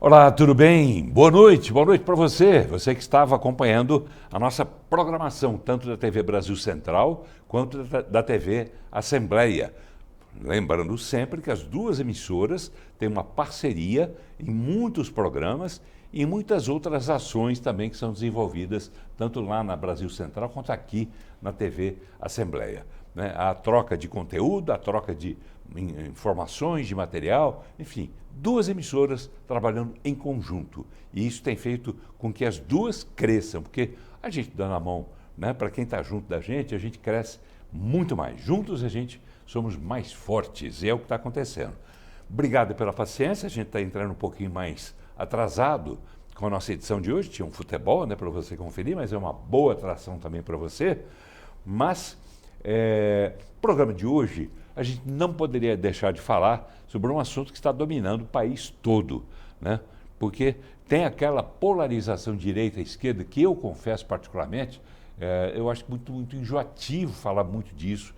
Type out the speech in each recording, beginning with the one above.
Olá, tudo bem? Boa noite para você que estava acompanhando a nossa programação, tanto da TV Brasil Central quanto da TV Assembleia. Lembrando sempre que as duas emissoras têm uma parceria em muitos programas e em muitas outras ações também que são desenvolvidas, tanto lá na Brasil Central quanto aqui na TV Assembleia. Né? A troca de conteúdo, a troca de informações, de material, enfim, duas emissoras trabalhando em conjunto. E isso tem feito com que as duas cresçam, porque a gente dando a mão, né, para quem está junto da gente, a gente cresce muito mais. Juntos a gente somos mais fortes, e é o que está acontecendo. Obrigado pela paciência, a gente está entrando um pouquinho mais atrasado com a nossa edição de hoje. Tinha um futebol, né, para você conferir, mas é uma boa atração também para você. Mas, programa de hoje, a gente não poderia deixar de falar sobre um assunto que está dominando o país todo, né? Porque tem aquela polarização direita e esquerda que eu confesso particularmente, eu acho muito enjoativo falar muito disso,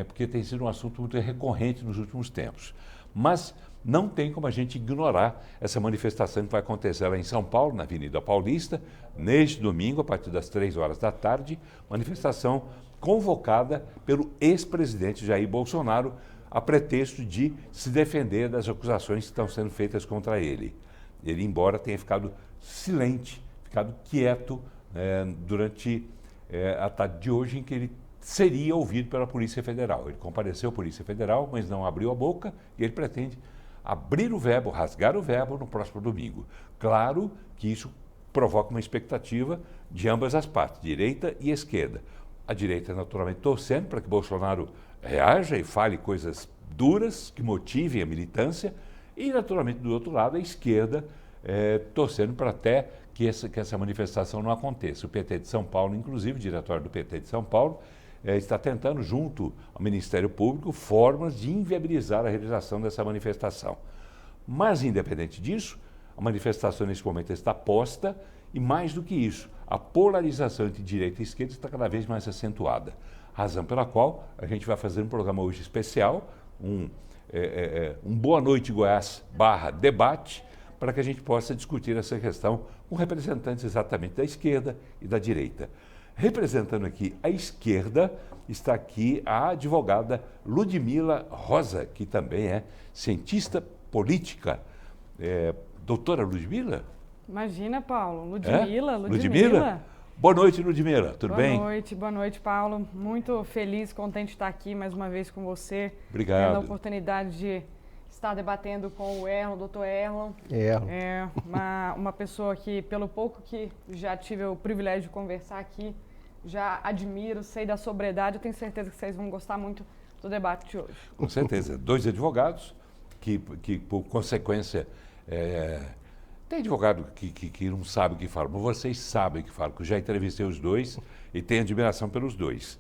porque tem sido um assunto muito recorrente nos últimos tempos. Mas não tem como a gente ignorar essa manifestação que vai acontecer lá em São Paulo, na Avenida Paulista, neste domingo, a partir das 3 horas da tarde, manifestação convocada pelo ex-presidente Jair Bolsonaro a pretexto de se defender das acusações que estão sendo feitas contra ele. Ele, embora tenha ficado silente, ficado quieto durante a tarde de hoje, em que ele seria ouvido pela Polícia Federal. Ele compareceu à Polícia Federal, mas não abriu a boca, e ele pretende abrir o verbo, rasgar o verbo no próximo domingo. Claro que isso provoca uma expectativa de ambas as partes, direita e esquerda. A direita, naturalmente, torcendo para que Bolsonaro reaja e fale coisas duras que motivem a militância, e, naturalmente, do outro lado, a esquerda torcendo para até que essa manifestação não aconteça. O PT de São Paulo, inclusive, o diretório do PT de São Paulo, está tentando, junto ao Ministério Público, formas de inviabilizar a realização dessa manifestação. Mas, independente disso, a manifestação nesse momento está posta e, mais do que isso, a polarização entre direita e esquerda está cada vez mais acentuada. Razão pela qual a gente vai fazer um programa hoje especial, um Boa Noite Goiás /debate, para que a gente possa discutir essa questão com representantes exatamente da esquerda e da direita. Representando aqui a esquerda, está aqui a advogada Ludmila Rosa, que também é cientista política. Doutora Ludmila? Imagina, Paulo. Ludmila. Ludmila? Boa noite, Ludmila. Tudo bem? Boa noite, Paulo. Muito feliz, contente de estar aqui mais uma vez com você. Obrigado. Tendo a oportunidade de estar debatendo com o Erlon, doutor Erlon. É uma pessoa que, pelo pouco que já tive o privilégio de conversar aqui, já admiro, sei da sobriedade, eu tenho certeza que vocês vão gostar muito do debate de hoje. Com certeza. Dois advogados que por consequência, tem advogado que não sabe o que fala, mas vocês sabem o que falam, porque eu já entrevistei os dois e tenho admiração pelos dois.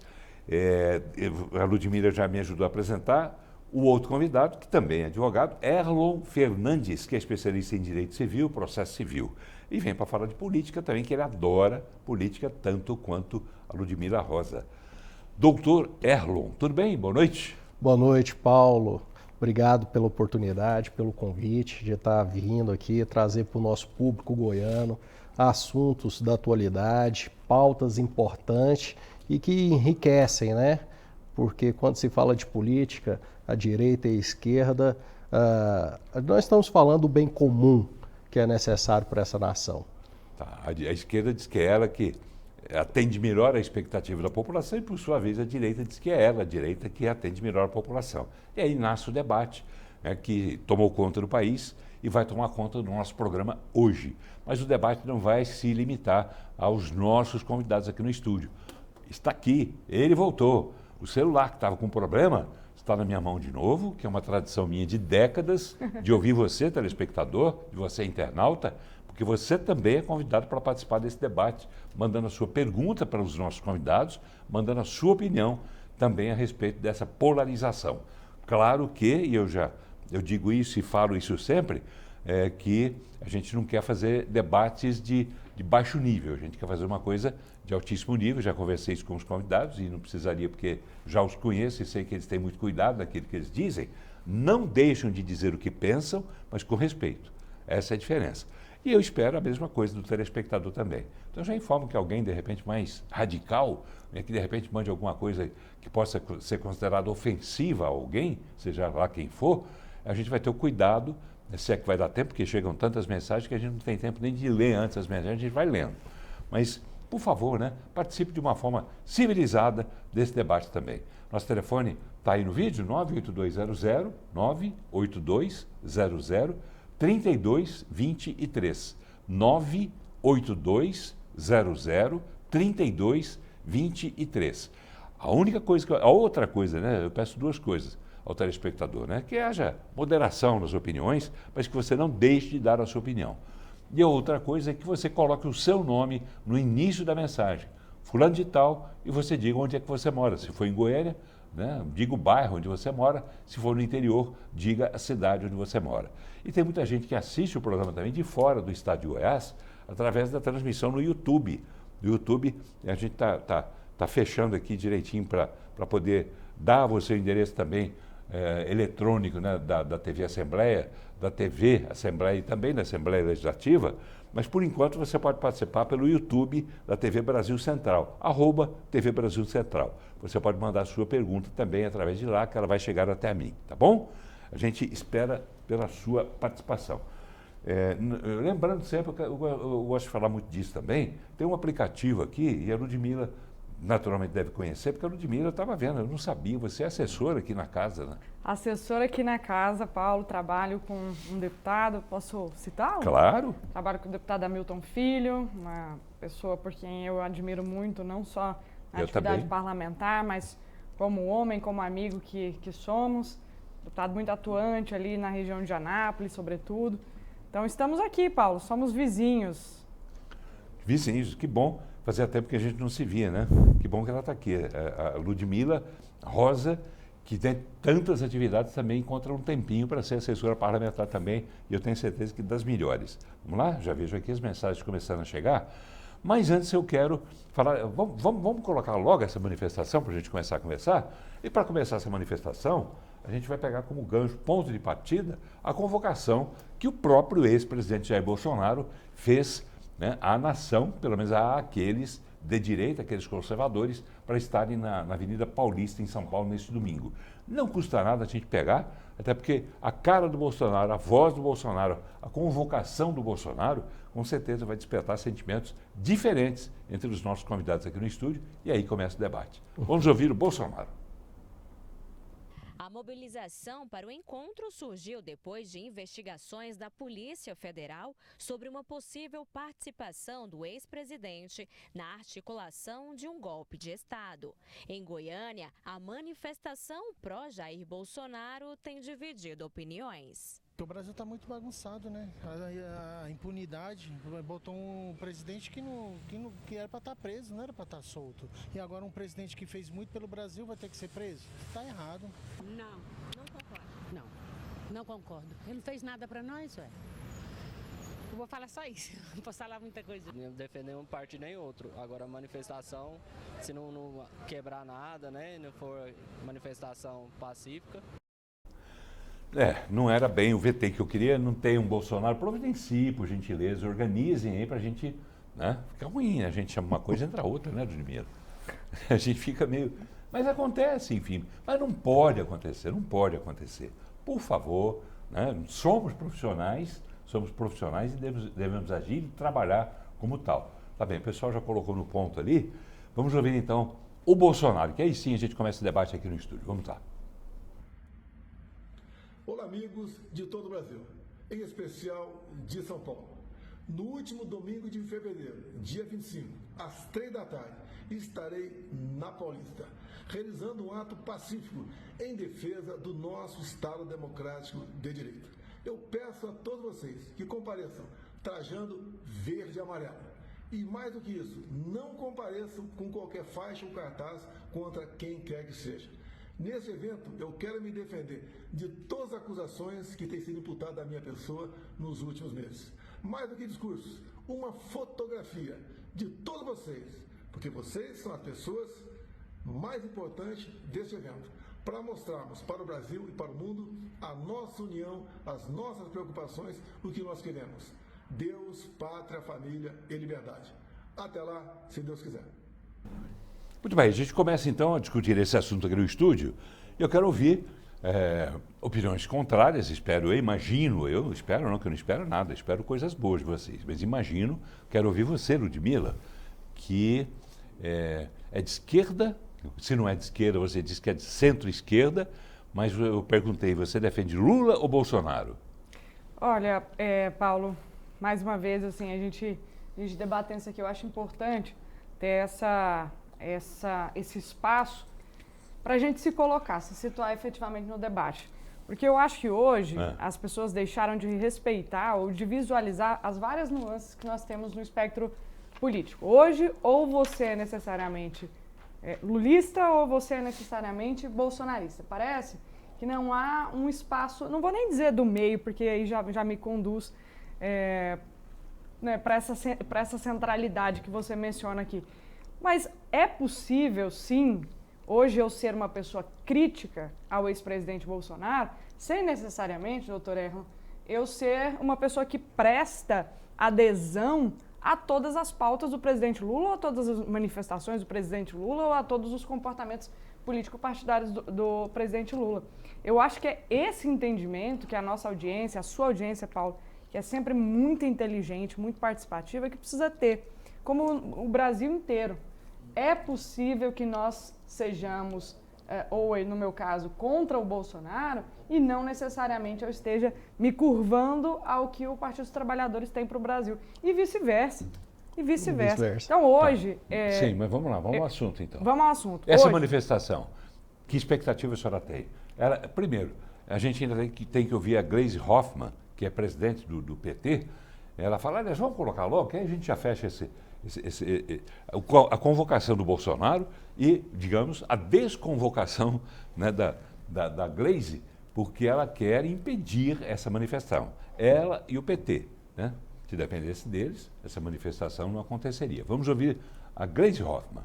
A Ludmila já me ajudou a apresentar o outro convidado, que também é advogado, Erlon Fernandes, que é especialista em direito civil, processo civil. E vem para falar de política também, que ele adora política tanto quanto a Ludmila Rosa. Doutor Erlon, tudo bem? Boa noite. Boa noite, Paulo. Obrigado pela oportunidade, pelo convite de estar vindo aqui, trazer para o nosso público goiano assuntos da atualidade, pautas importantes e que enriquecem, né? Porque quando se fala de política, a direita e a esquerda, nós estamos falando do bem comum que é necessário para essa nação. Tá. A esquerda diz que é ela que atende melhor a expectativa da população e, por sua vez, a direita diz que é ela, a direita, que atende melhor a população. E aí nasce o debate, né, que tomou conta do país e vai tomar conta do nosso programa hoje. Mas o debate não vai se limitar aos nossos convidados aqui no estúdio. Está aqui, ele voltou. O celular que estava com problema está na minha mão de novo, que é uma tradição minha de décadas, de ouvir você, telespectador, de você, internauta, porque você também é convidado para participar desse debate, mandando a sua pergunta para os nossos convidados, mandando a sua opinião também a respeito dessa polarização. Claro que, e eu digo isso e falo isso sempre, que a gente não quer fazer debates de baixo nível, a gente quer fazer uma coisa de altíssimo nível. Já conversei isso com os convidados e não precisaria, porque já os conheço e sei que eles têm muito cuidado daquilo que eles dizem. Não deixam de dizer o que pensam, mas com respeito. Essa é a diferença. E eu espero a mesma coisa do telespectador também. Então já informo que alguém, de repente, mais radical, né, que de repente mande alguma coisa que possa ser considerada ofensiva a alguém, seja lá quem for, a gente vai ter o cuidado, se é que vai dar tempo, porque chegam tantas mensagens que a gente não tem tempo nem de ler antes as mensagens, a gente vai lendo. Mas, por favor, né, participe de uma forma civilizada desse debate também. Nosso telefone está aí no vídeo, 98200-3223. 98200-3223. A outra coisa, né, eu peço duas coisas ao telespectador, né, que haja moderação nas opiniões, mas que você não deixe de dar a sua opinião. E a outra coisa é que você coloque o seu nome no início da mensagem, fulano de tal, e você diga onde é que você mora. Se for em Goiânia, né, diga o bairro onde você mora. Se for no interior, diga a cidade onde você mora. E tem muita gente que assiste o programa também de fora do estado de Goiás, através da transmissão no YouTube. No YouTube, a gente está fechando aqui direitinho para poder dar a você o endereço também eletrônico, né, da TV Assembleia, da TV Assembleia e também da Assembleia Legislativa, mas por enquanto você pode participar pelo YouTube da TV Brasil Central, @TV Brasil Central. Você pode mandar a sua pergunta também através de lá, que ela vai chegar até a mim, tá bom? A gente espera pela sua participação. Lembrando sempre, eu gosto de falar muito disso também, tem um aplicativo aqui, e a Ludmila naturalmente deve conhecer, porque a Ludmila eu estava vendo, eu não sabia, você é assessora aqui na casa, né? Assessora aqui na casa, Paulo, trabalho com um deputado, posso citá-lo? Claro. Trabalho com o deputado Hamilton Filho, uma pessoa por quem eu admiro muito, não só na atividade parlamentar, mas como homem, como amigo que somos. Deputado muito atuante ali na região de Anápolis, sobretudo. Então estamos aqui, Paulo, somos vizinhos. Vizinhos, que bom. Fazia tempo que a gente não se via, né? Que bom que ela está aqui. A Ludmila Rosa, que tem tantas atividades, também encontra um tempinho para ser assessora parlamentar também, e eu tenho certeza que das melhores. Vamos lá? Já vejo aqui as mensagens começando a chegar. Mas antes eu quero falar, vamos colocar logo essa manifestação para a gente começar a conversar? E para começar essa manifestação, a gente vai pegar como gancho, ponto de partida, a convocação que o próprio ex-presidente Jair Bolsonaro fez, né, à nação, pelo menos àqueles de direita, aqueles conservadores, para estarem na Avenida Paulista, em São Paulo, neste domingo. Não custa nada a gente pegar, até porque a cara do Bolsonaro, a voz do Bolsonaro, a convocação do Bolsonaro, com certeza vai despertar sentimentos diferentes entre os nossos convidados aqui no estúdio, e aí começa o debate. Vamos ouvir o Bolsonaro. A mobilização para o encontro surgiu depois de investigações da Polícia Federal sobre uma possível participação do ex-presidente na articulação de um golpe de Estado. Em Goiânia, a manifestação pró-Jair Bolsonaro tem dividido opiniões. O Brasil está muito bagunçado, né? A impunidade botou um presidente que era para estar preso, não era para estar solto. E agora um presidente que fez muito pelo Brasil vai ter que ser preso? Está errado. Não concordo. Não concordo. Ele não fez nada para nós, ué. Eu vou falar só isso, não posso falar muita coisa. Não defender um partido nem outro. Agora a manifestação, se não quebrar nada, né? Não for manifestação pacífica. Não era bem o VT que eu queria, não tem um Bolsonaro. Providencie, por gentileza, organizem aí pra gente, né? Fica ruim, a gente chama uma coisa e entra outra, né, Ludmila? A gente fica meio... Mas acontece, enfim. Mas não pode acontecer, não pode acontecer. Por favor, né? Somos profissionais e devemos agir e trabalhar como tal. Tá bem, o pessoal já colocou no ponto ali. Vamos ouvir então o Bolsonaro, que aí sim a gente começa o debate aqui no estúdio. Vamos lá. Olá, amigos de todo o Brasil, em especial de São Paulo. No último domingo de fevereiro, dia 25, às 3 da tarde, estarei na Paulista, realizando um ato pacífico em defesa do nosso Estado Democrático de Direito. Eu peço a todos vocês que compareçam trajando verde e amarelo. E mais do que isso, não compareçam com qualquer faixa ou cartaz contra quem quer que seja. Nesse evento, eu quero me defender de todas as acusações que têm sido imputadas à minha pessoa nos últimos meses. Mais do que discursos, uma fotografia de todos vocês, porque vocês são as pessoas mais importantes deste evento. para mostrarmos para o Brasil e para o mundo a nossa união, as nossas preocupações, o que nós queremos. Deus, pátria, família e liberdade. Até lá, se Deus quiser. Muito bem, a gente começa então a discutir esse assunto aqui no estúdio. Eu quero ouvir opiniões contrárias, imagino, que eu não espero nada, espero coisas boas de vocês, mas quero ouvir você, Ludmila, que é de esquerda, se não é de esquerda, você diz que é de centro-esquerda, mas eu perguntei, você defende Lula ou Bolsonaro? Olha, Paulo, mais uma vez, assim, a gente debatendo isso aqui, eu acho importante ter esse espaço para a gente se colocar, se situar efetivamente no debate. Porque eu acho que hoje as pessoas deixaram de respeitar ou de visualizar as várias nuances que nós temos no espectro político. Hoje, ou você é necessariamente lulista ou você é necessariamente bolsonarista. Parece que não há um espaço, não vou nem dizer do meio, porque aí já me conduz para essa centralidade que você menciona aqui. Mas é possível, sim, hoje eu ser uma pessoa crítica ao ex-presidente Bolsonaro, sem necessariamente, doutor Erlon, eu ser uma pessoa que presta adesão a todas as pautas do presidente Lula, ou a todas as manifestações do presidente Lula, ou a todos os comportamentos político-partidários do presidente Lula. Eu acho que é esse entendimento que a nossa audiência, a sua audiência, Paulo, que é sempre muito inteligente, muito participativa, que precisa ter, como o Brasil inteiro. É possível que nós sejamos, ou no meu caso, contra o Bolsonaro e não necessariamente eu esteja me curvando ao que o Partido dos Trabalhadores tem para o Brasil. E vice-versa. Então hoje... Sim, mas vamos lá, vamos ao assunto então. Vamos ao assunto. Essa hoje, manifestação, que expectativa a senhora tem? Primeiro, a gente ainda tem que ouvir a Gleisi Hoffmann, que é presidente do PT, ela fala, aliás, vamos colocar logo, que aí a gente já fecha a convocação do Bolsonaro e, digamos, a desconvocação, né, da Gleisi, porque ela quer impedir essa manifestação. Ela e o PT, né? Se dependesse deles, essa manifestação não aconteceria. Vamos ouvir a Gleisi Hoffmann.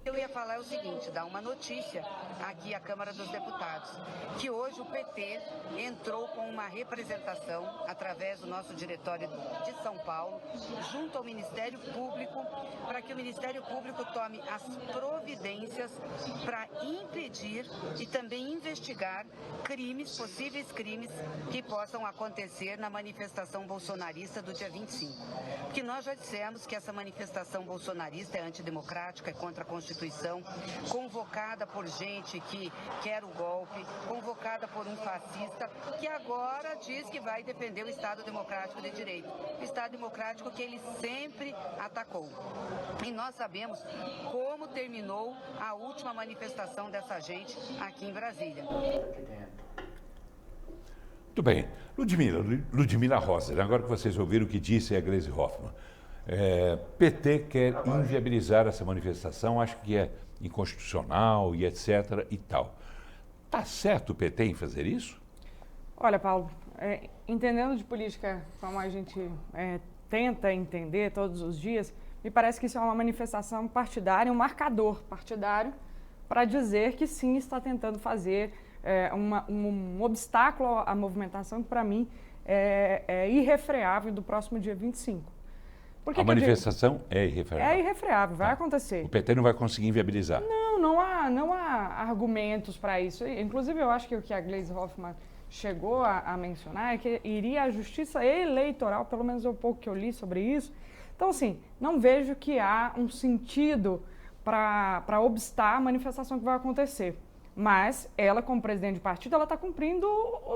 Eu ia falar o seguinte, dar uma notícia aqui à Câmara dos Deputados, que hoje o PT entrou com uma representação através do nosso diretório de São Paulo, junto ao Ministério Público, para que o Ministério Público tome as providências para impedir e também investigar possíveis crimes que possam acontecer na manifestação bolsonarista do dia 25. Porque nós já dissemos que essa manifestação bolsonarista é antidemocrática, é contra a Constituição, convocada por gente que quer o golpe, convocada por um fascista, que agora diz que vai defender o Estado Democrático de Direito. O Estado Democrático que ele sempre atacou. E nós sabemos como terminou a última manifestação dessa gente aqui em Brasília. Muito bem. Ludmila Rosser, agora que vocês ouviram o que disse a Gleisi Hoffmann, PT quer inviabilizar essa manifestação, acho que é inconstitucional e etc. e tal. Está certo o PT em fazer isso? Olha, Paulo, entendendo de política como a gente tenta entender todos os dias, me parece que isso é uma manifestação partidária, um marcador partidário para dizer que sim, está tentando fazer um obstáculo à movimentação que para mim é irrefreável do próximo dia 25. A manifestação é irrefreável. É irrefreável, vai acontecer. O PT não vai conseguir inviabilizar. Não há argumentos para isso. Inclusive, eu acho que o que a Gleisi Hoffmann chegou a mencionar é que iria à justiça eleitoral, pelo menos o pouco que eu li sobre isso. Então, assim, não vejo que há um sentido para obstar a manifestação que vai acontecer. Mas ela, como presidente de partido, ela está cumprindo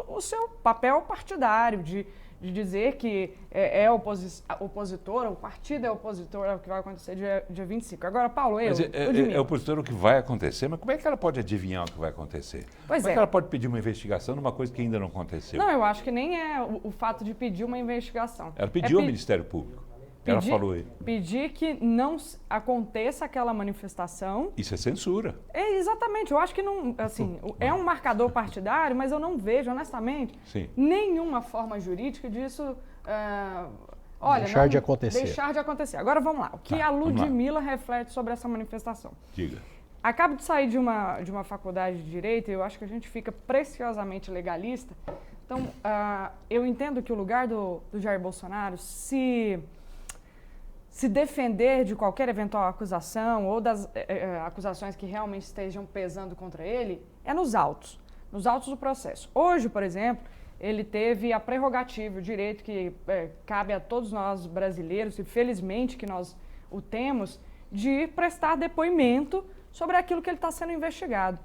o seu papel partidário de dizer que é opositora, o partido é opositor ao que vai acontecer dia 25. Agora, Paulo, é opositor ao que vai acontecer, mas como é que ela pode adivinhar o que vai acontecer? Como é que ela pode pedir uma investigação numa coisa que ainda não aconteceu? Não, eu acho que nem é o fato de pedir uma investigação. Ela pediu ao Ministério Público. Ela falou aí. Pedir que não aconteça aquela manifestação. Isso é censura. Exatamente. Eu acho que não, assim, é um marcador partidário, mas eu não vejo, honestamente, nenhuma forma jurídica disso. Deixar de acontecer. Deixar de acontecer. Agora vamos lá. O que a Ludmila reflete sobre essa manifestação? Diga. acabo de sair de uma faculdade de Direito e eu acho que a gente fica preciosamente legalista. Então, eu entendo que o lugar do Jair Bolsonaro se defender de qualquer eventual acusação ou das acusações que realmente estejam pesando contra ele é nos autos do processo. Hoje, por exemplo, ele teve a prerrogativa, o direito que cabe a todos nós brasileiros, e felizmente que nós o temos, de prestar depoimento sobre aquilo que ele está sendo investigado.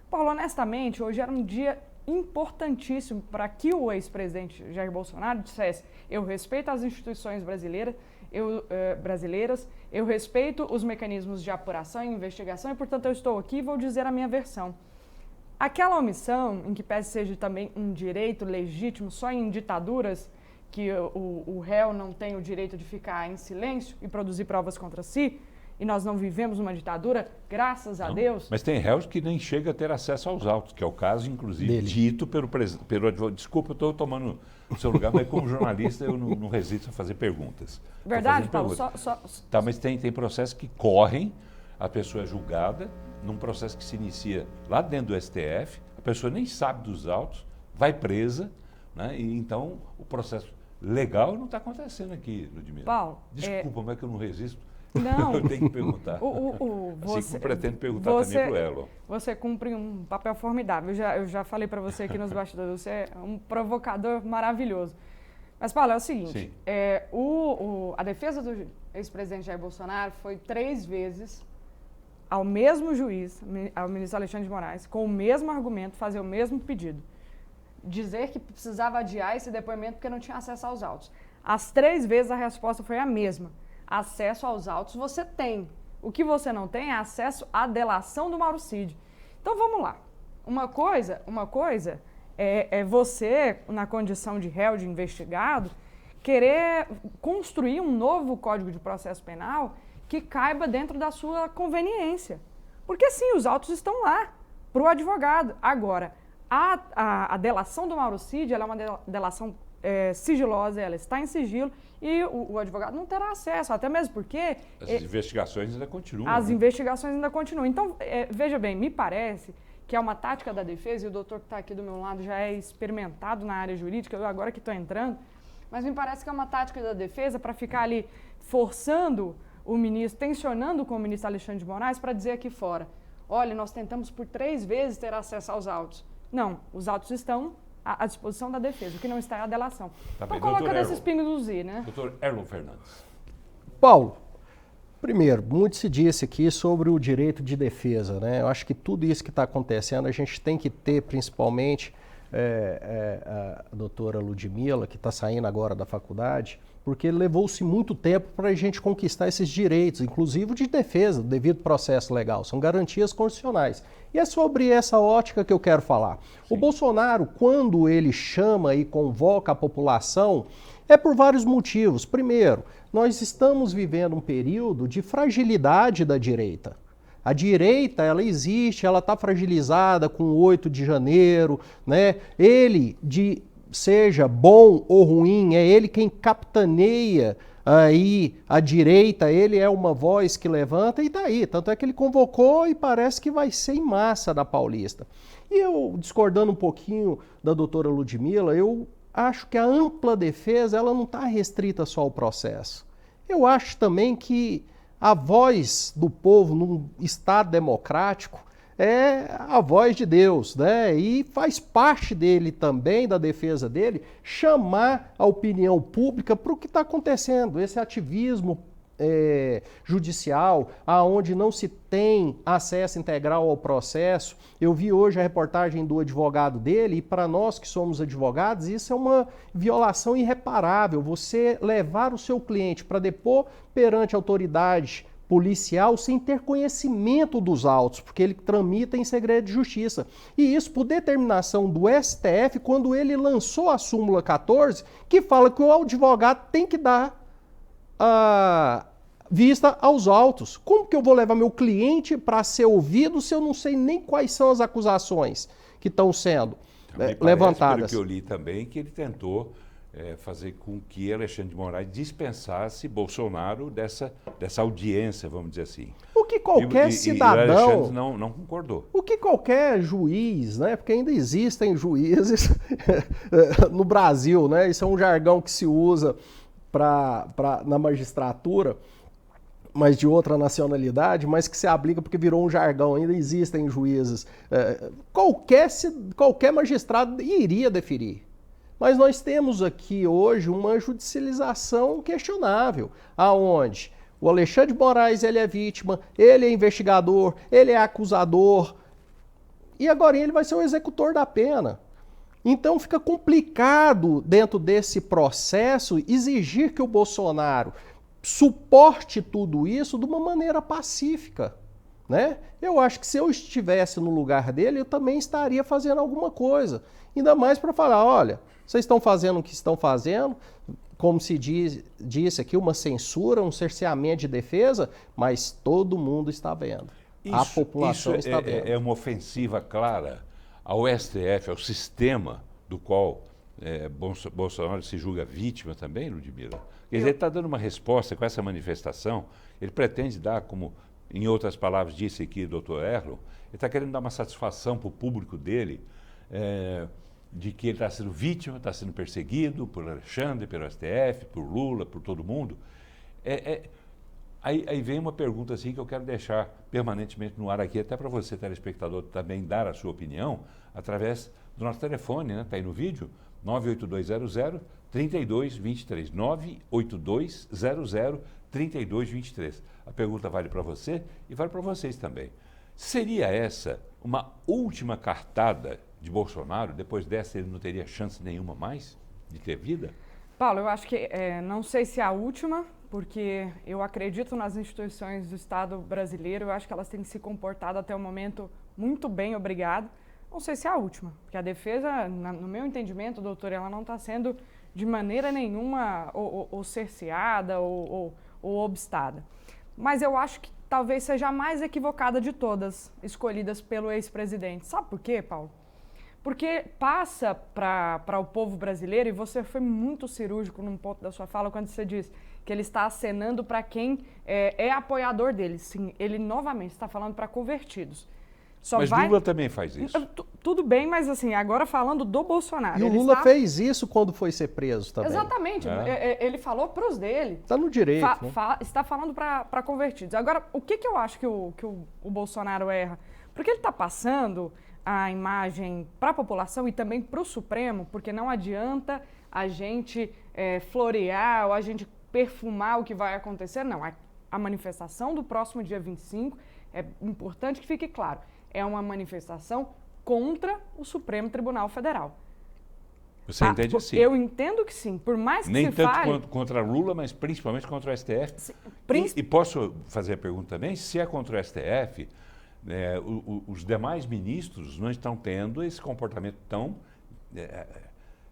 Paulo, honestamente, hoje era um dia importantíssimo para que o ex-presidente Jair Bolsonaro dissesse: eu respeito as instituições brasileiras, eu respeito os mecanismos de apuração e investigação e, portanto, eu estou aqui e vou dizer a minha versão. Aquela omissão, em que pese seja também um direito legítimo, só em ditaduras que o réu não tem o direito de ficar em silêncio e produzir provas contra si, e nós não vivemos uma ditadura, graças a Deus. Mas tem réus que nem chegam a ter acesso aos autos, que é o caso, inclusive, dele, dito pelo advogado. Desculpa, eu estou tomando o seu lugar, mas como jornalista eu não resisto a fazer perguntas. Verdade, Paulo? Tá, mas tem processos que correm, a pessoa é julgada, num processo que se inicia lá dentro do STF, a pessoa nem sabe dos autos, vai presa, né? E então o processo legal não está acontecendo aqui, Ludmila. Paulo, desculpa, mas é que eu não resisto. Não. Eu tenho que perguntar. Assim como pretendo perguntar também para o Erlon. Você cumpre um papel formidável. Eu já falei para você aqui nos bastidores, você é um provocador maravilhoso. Mas, Paulo, é o seguinte, a defesa do ex-presidente Jair Bolsonaro foi 3 vezes ao mesmo juiz, ao ministro Alexandre de Moraes, com o mesmo argumento, fazer o mesmo pedido. Dizer que precisava adiar esse depoimento porque não tinha acesso aos autos. As 3 vezes a resposta foi a mesma. Acesso aos autos você tem. O que você não tem é acesso à delação do Mauro Cid. Então vamos lá. Uma coisa é você, na condição de réu, de investigado, querer construir um novo Código de Processo Penal que caiba dentro da sua conveniência. Porque sim, os autos estão lá para o advogado. Agora, a delação do Mauro Cid, ela é uma delação sigilosa, ela está em sigilo e o advogado não terá acesso, até mesmo porque... As investigações ainda continuam. As investigações ainda continuam. Então, veja bem, me parece que é uma tática da defesa, e o doutor que está aqui do meu lado já é experimentado na área jurídica, eu agora que estou entrando, mas me parece que é uma tática da defesa para ficar ali forçando o ministro, tensionando com o ministro Alexandre de Moraes para dizer aqui fora: olha, nós tentamos por 3 vezes ter acesso aos autos. Não, os autos estão à disposição da defesa, o que não está é a delação. Tá então bem, coloca desses pingos no Z, né? Doutor Erlon Fernandes. Paulo, primeiro, muito se disse aqui sobre o direito de defesa, né? Eu acho que tudo isso que está acontecendo, a gente tem que ter, principalmente, a doutora Ludmila, que está saindo agora da faculdade, porque levou-se muito tempo para a gente conquistar esses direitos, inclusive de defesa, do devido processo legal. São garantias constitucionais. E é sobre essa ótica que eu quero falar. Sim. O Bolsonaro, quando ele chama e convoca a população, é por vários motivos. Primeiro, nós estamos vivendo um período de fragilidade da direita. A direita, ela existe, ela está fragilizada com o 8 de janeiro, né? Seja bom ou ruim, é ele quem capitaneia aí a direita, ele é uma voz que levanta e tá aí. Tanto é que ele convocou e parece que vai ser em massa da Paulista. E eu, discordando um pouquinho da doutora Ludmila, eu acho que a ampla defesa, ela não está restrita só ao processo. Eu acho também que a voz do povo num Estado democrático é a voz de Deus, né? E faz parte dele também, da defesa dele, chamar a opinião pública para o que está acontecendo, esse ativismo judicial, aonde não se tem acesso integral ao processo. Eu vi hoje a reportagem do advogado dele, e para nós que somos advogados, isso é uma violação irreparável. Você levar o seu cliente para depor perante a autoridade policial sem ter conhecimento dos autos, porque ele tramita em segredo de justiça. E isso por determinação do STF, quando ele lançou a súmula 14, que fala que o advogado tem que dar vista aos autos. Como que eu vou levar meu cliente para ser ouvido se eu não sei nem quais são as acusações que estão sendo levantadas? Pelo que eu li também, que ele tentou fazer com que Alexandre de Moraes dispensasse Bolsonaro dessa audiência, vamos dizer assim. O que qualquer cidadão... E o Alexandre não concordou. O que qualquer juiz, né? Porque ainda existem juízes no Brasil, né? Isso é um jargão que se usa na magistratura, mas de outra nacionalidade, mas que se aplica porque virou um jargão. Ainda existem juízes. Qualquer magistrado iria deferir. Mas nós temos aqui hoje uma judicialização questionável, aonde o Alexandre de Moraes ele é vítima, ele é investigador, ele é acusador, e agora ele vai ser o executor da pena. Então fica complicado dentro desse processo exigir que o Bolsonaro suporte tudo isso de uma maneira pacífica, né? Eu acho que se eu estivesse no lugar dele, eu também estaria fazendo alguma coisa. Ainda mais para falar, olha, vocês estão fazendo o que estão fazendo, como se disse aqui, uma censura, um cerceamento de defesa, mas todo mundo está vendo. A população está vendo. É uma ofensiva clara ao STF, ao sistema do qual Bolsonaro se julga vítima também, Ludmila. Quer dizer, ele está dando uma resposta com essa manifestação, ele pretende dar, como em outras palavras disse aqui o doutor Erlon, ele está querendo dar uma satisfação para o público dele, de que ele está sendo vítima, está sendo perseguido por Alexandre, pelo STF, por Lula, por todo mundo. Aí vem uma pergunta assim que eu quero deixar permanentemente no ar aqui, até para você, telespectador, também dar a sua opinião através do nosso telefone, né? Está aí no vídeo, 98200-3223, 98200-3223. A pergunta vale para você e vale para vocês também. Seria essa uma última cartada de Bolsonaro? Depois dessa ele não teria chance nenhuma mais de ter vida? Paulo, eu acho que não sei se é a última, porque eu acredito nas instituições do Estado brasileiro, eu acho que elas têm se comportado até o momento muito bem, obrigado. Não sei se é a última, porque a defesa, no meu entendimento, doutor, ela não está sendo de maneira nenhuma ou cerceada ou obstada. Mas eu acho que talvez seja a mais equivocada de todas escolhidas pelo ex-presidente. Sabe por quê, Paulo? Porque passa para o povo brasileiro, e você foi muito cirúrgico num ponto da sua fala quando você disse que ele está acenando para quem é apoiador dele. Sim, ele novamente está falando para convertidos. Mas Lula também faz isso. Tudo bem, mas assim, agora falando do Bolsonaro. E o Lula fez isso quando foi ser preso também. Exatamente. Ele falou para os dele. Está no direito. Está falando para convertidos. Agora, o que eu acho que o Bolsonaro erra? Porque ele está passando a imagem para a população e também para o Supremo, porque não adianta a gente florear ou a gente perfumar o que vai acontecer. Não, a manifestação do próximo dia 25, é importante que fique claro, é uma manifestação contra o Supremo Tribunal Federal. Você entende assim? Eu entendo que sim, por mais que nem se tanto fale... contra Lula, mas principalmente contra o STF. Sim, e posso fazer a pergunta também, se é contra o STF, os demais ministros não estão tendo esse comportamento tão...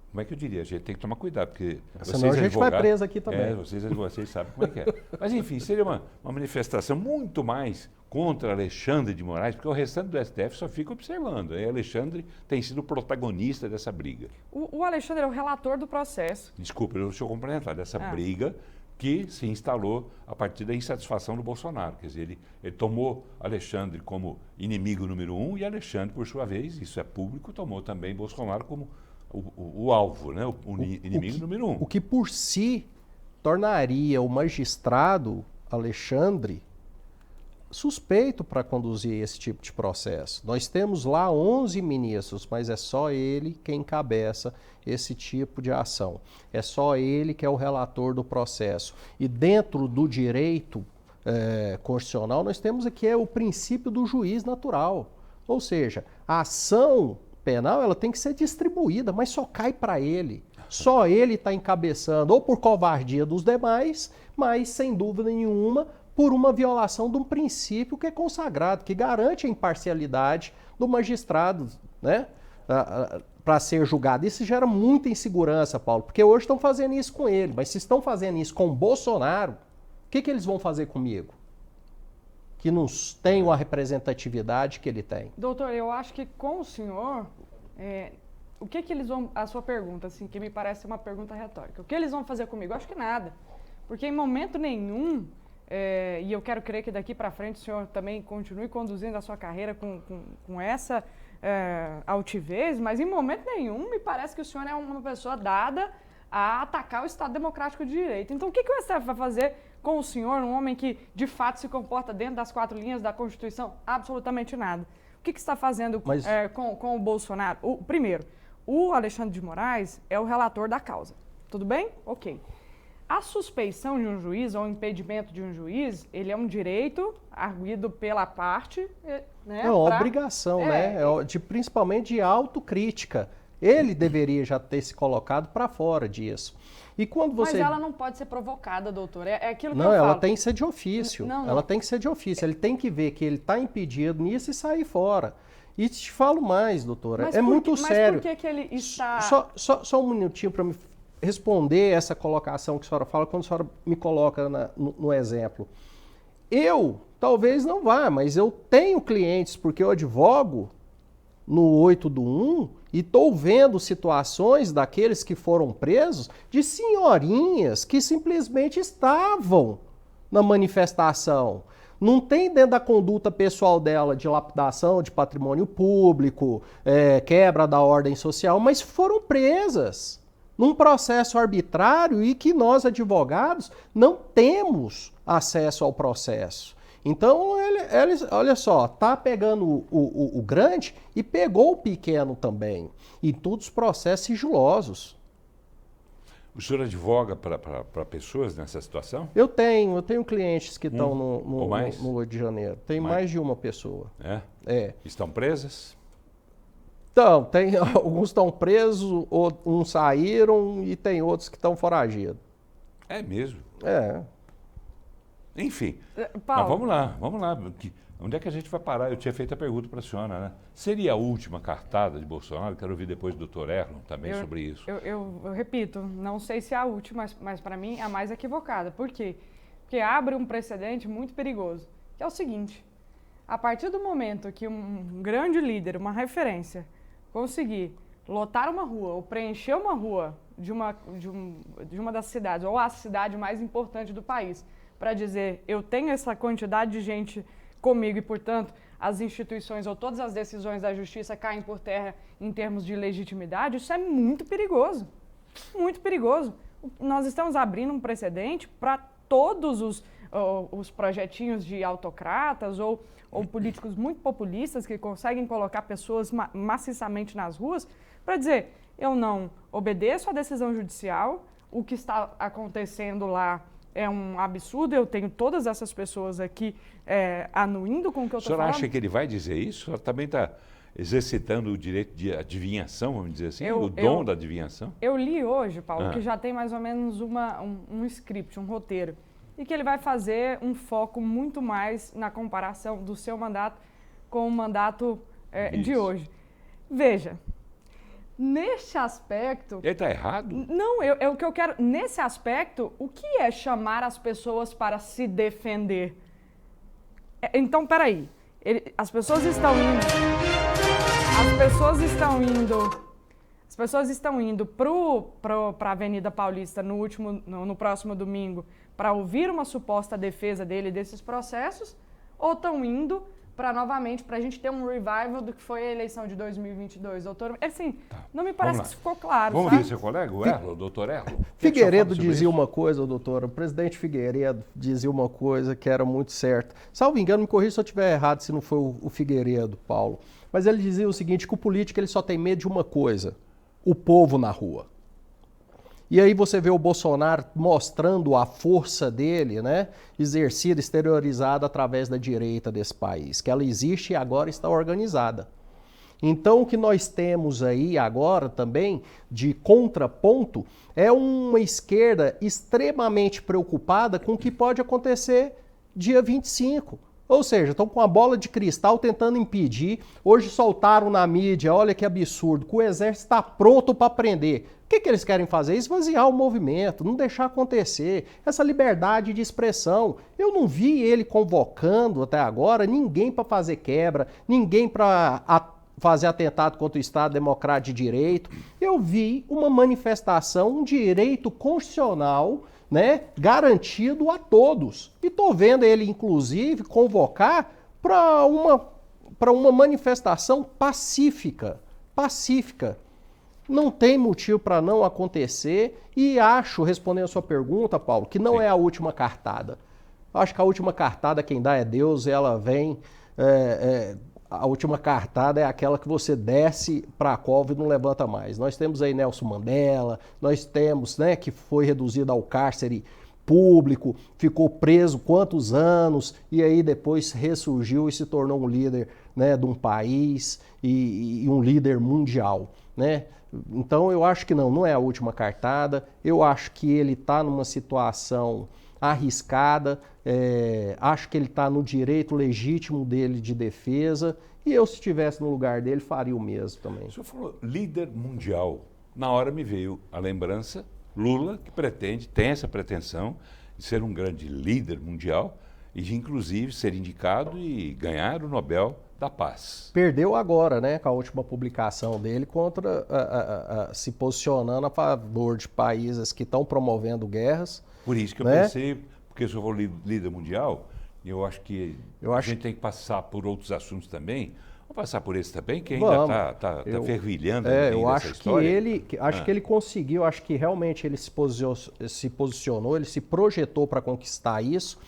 como é que eu diria? A gente tem que tomar cuidado, porque... Senão a gente vai preso aqui também. Vocês sabem como é que é. Mas enfim, seria uma manifestação muito mais contra Alexandre de Moraes, porque o restante do STF só fica observando. E Alexandre tem sido o protagonista dessa briga. O Alexandre é o relator do processo. Desculpa, deixa eu complementar, dessa briga que se instalou a partir da insatisfação do Bolsonaro. Quer dizer, ele tomou Alexandre como inimigo número 1 e Alexandre, por sua vez, isso é público, tomou também Bolsonaro como o alvo, né? o inimigo número 1. O que por si tornaria o magistrado Alexandre suspeito para conduzir esse tipo de processo. Nós temos lá 11 ministros, mas é só ele quem encabeça esse tipo de ação. É só ele que é o relator do processo. E dentro do direito constitucional, nós temos aqui o princípio do juiz natural. Ou seja, a ação penal ela tem que ser distribuída, mas só cai para ele. Só ele está encabeçando, ou por covardia dos demais, mas sem dúvida nenhuma, por uma violação de um princípio que é consagrado, que garante a imparcialidade do magistrado, né, para ser julgado. Isso gera muita insegurança, Paulo, porque hoje estão fazendo isso com ele, mas se estão fazendo isso com o Bolsonaro, o que eles vão fazer comigo? Que não tem uma representatividade que ele tem. Doutor, eu acho que com o senhor, o que eles vão... A sua pergunta, assim, que me parece uma pergunta retórica. O que eles vão fazer comigo? Eu acho que nada. Porque em momento nenhum e eu quero crer que daqui para frente o senhor também continue conduzindo a sua carreira com essa altivez, mas em momento nenhum me parece que o senhor é uma pessoa dada a atacar o Estado Democrático de Direito. Então, o que o STF vai fazer com o senhor, um homem que de fato se comporta dentro das 4 linhas da Constituição? Absolutamente nada. O que está fazendo com o Bolsonaro? Primeiro, o Alexandre de Moraes é o relator da causa. Tudo bem? Ok. A suspeição de um juiz ou o impedimento de um juiz, ele é um direito arguido pela parte, né? É uma obrigação, né? Principalmente de autocrítica. Ele deveria já ter se colocado para fora disso. E quando você... Mas ela não pode ser provocada, doutor. É aquilo que eu falo. Não, ela tem que ser de ofício. Ela tem que ser de ofício. Ele tem que ver que ele está impedido nisso e sair fora. E te falo mais, doutora. Muito sério. Mas por que ele está... Só um minutinho para me responder essa colocação que a senhora fala, quando a senhora me coloca no exemplo. Eu, talvez não vá, mas eu tenho clientes, porque eu advogo no 8/1 e estou vendo situações daqueles que foram presos de senhorinhas que simplesmente estavam na manifestação. Não tem dentro da conduta pessoal dela de lapidação de patrimônio público, quebra da ordem social, mas foram presas num processo arbitrário e que nós, advogados, não temos acesso ao processo. Então, ele olha só, tá pegando o grande e pegou o pequeno também, em todos os processos sigilosos. O senhor advoga para pessoas nessa situação? Eu tenho clientes que estão no Rio de Janeiro. Tem mais de uma pessoa. É? Estão presas? Então, alguns estão presos, uns saíram e tem outros que estão foragidos. É mesmo? É. Enfim, Paulo. mas vamos lá. Onde é que a gente vai parar? Eu tinha feito a pergunta para a senhora, né? Seria a última cartada de Bolsonaro? Quero ouvir depois do doutor Erlon também sobre isso. Eu repito, não sei se é a última, mas para mim é a mais equivocada. Por quê? Porque abre um precedente muito perigoso, que é o seguinte: a partir do momento que um grande líder, uma referência, conseguir lotar uma rua ou preencher uma rua de uma das cidades, ou a cidade mais importante do país, para dizer, eu tenho essa quantidade de gente comigo e, portanto, as instituições ou todas as decisões da justiça caem por terra em termos de legitimidade, isso é muito perigoso. Muito perigoso. Nós estamos abrindo um precedente para todos os projetinhos de autocratas ou políticos muito populistas que conseguem colocar pessoas maciçamente nas ruas para dizer, eu não obedeço à decisão judicial, o que está acontecendo lá é um absurdo, eu tenho todas essas pessoas aqui anuindo com o que eu estou falando. A senhora acha que ele vai dizer isso? Ela também está exercitando o direito de adivinhação, vamos dizer assim, o dom da adivinhação? Eu li hoje, Paulo, que já tem mais ou menos um script, um roteiro, e que ele vai fazer um foco muito mais na comparação do seu mandato com o mandato de hoje. Veja, neste aspecto... Ele está errado? Não, o que eu quero... Nesse aspecto, o que é chamar as pessoas para se defender? Então, peraí. As pessoas estão indo para a Avenida Paulista no próximo domingo para ouvir uma suposta defesa dele desses processos, ou estão indo novamente para a gente ter um revival do que foi a eleição de 2022, doutor? Assim, não me parece que isso ficou claro. Vamos ver seu colega, o Erlon, o doutor Erlon. Figueiredo dizia uma coisa, doutor, o presidente Figueiredo dizia uma coisa que era muito certa. Salvo engano, me corrija se eu estiver errado, se não foi o Figueiredo, Paulo. Mas ele dizia o seguinte, que o político ele só tem medo de uma coisa, o povo na rua. E aí você vê o Bolsonaro mostrando a força dele, né, exercida, exteriorizada através da direita desse país, que ela existe e agora está organizada. Então o que nós temos aí agora também, de contraponto, é uma esquerda extremamente preocupada com o que pode acontecer dia 25. Ou seja, estão com a bola de cristal tentando impedir. Hoje soltaram na mídia, olha que absurdo, que o exército está pronto para prender. O que eles querem fazer? Esvaziar o movimento, não deixar acontecer. Essa liberdade de expressão. Eu não vi ele convocando até agora ninguém para fazer quebra, ninguém para fazer atentado contra o Estado Democrático de Direito. Eu vi uma manifestação, um direito constitucional, né, garantido a todos. E estou vendo ele, inclusive, convocar para uma manifestação pacífica. Não tem motivo para não acontecer e acho, respondendo a sua pergunta, Paulo, que não é a última cartada. Acho que a última cartada quem dá é Deus, ela vem... a última cartada é aquela que você desce para a cova e não levanta mais. Nós temos aí Nelson Mandela, nós temos, né, que foi reduzido ao cárcere público, ficou preso quantos anos e aí depois ressurgiu e se tornou um líder, né, de um país e um líder mundial, né? Então eu acho que não é a última cartada, eu acho que ele está numa situação arriscada, acho que ele está no direito legítimo dele de defesa e eu, se estivesse no lugar dele, faria o mesmo também. O senhor falou líder mundial. Na hora me veio a lembrança, Lula, que tem essa pretensão de ser um grande líder mundial e de, inclusive, ser indicado e ganhar o Nobel da Paz. Perdeu agora, né, com a última publicação dele se posicionando a favor de países que estão promovendo guerras. Por isso que eu pensei, porque se eu for líder mundial, eu acho que a gente tem que passar por outros assuntos também. Vamos passar por esse também, que ainda está fervilhando eu acho história. Que ele conseguiu, acho que realmente ele se posicionou, ele se projetou para conquistar isso,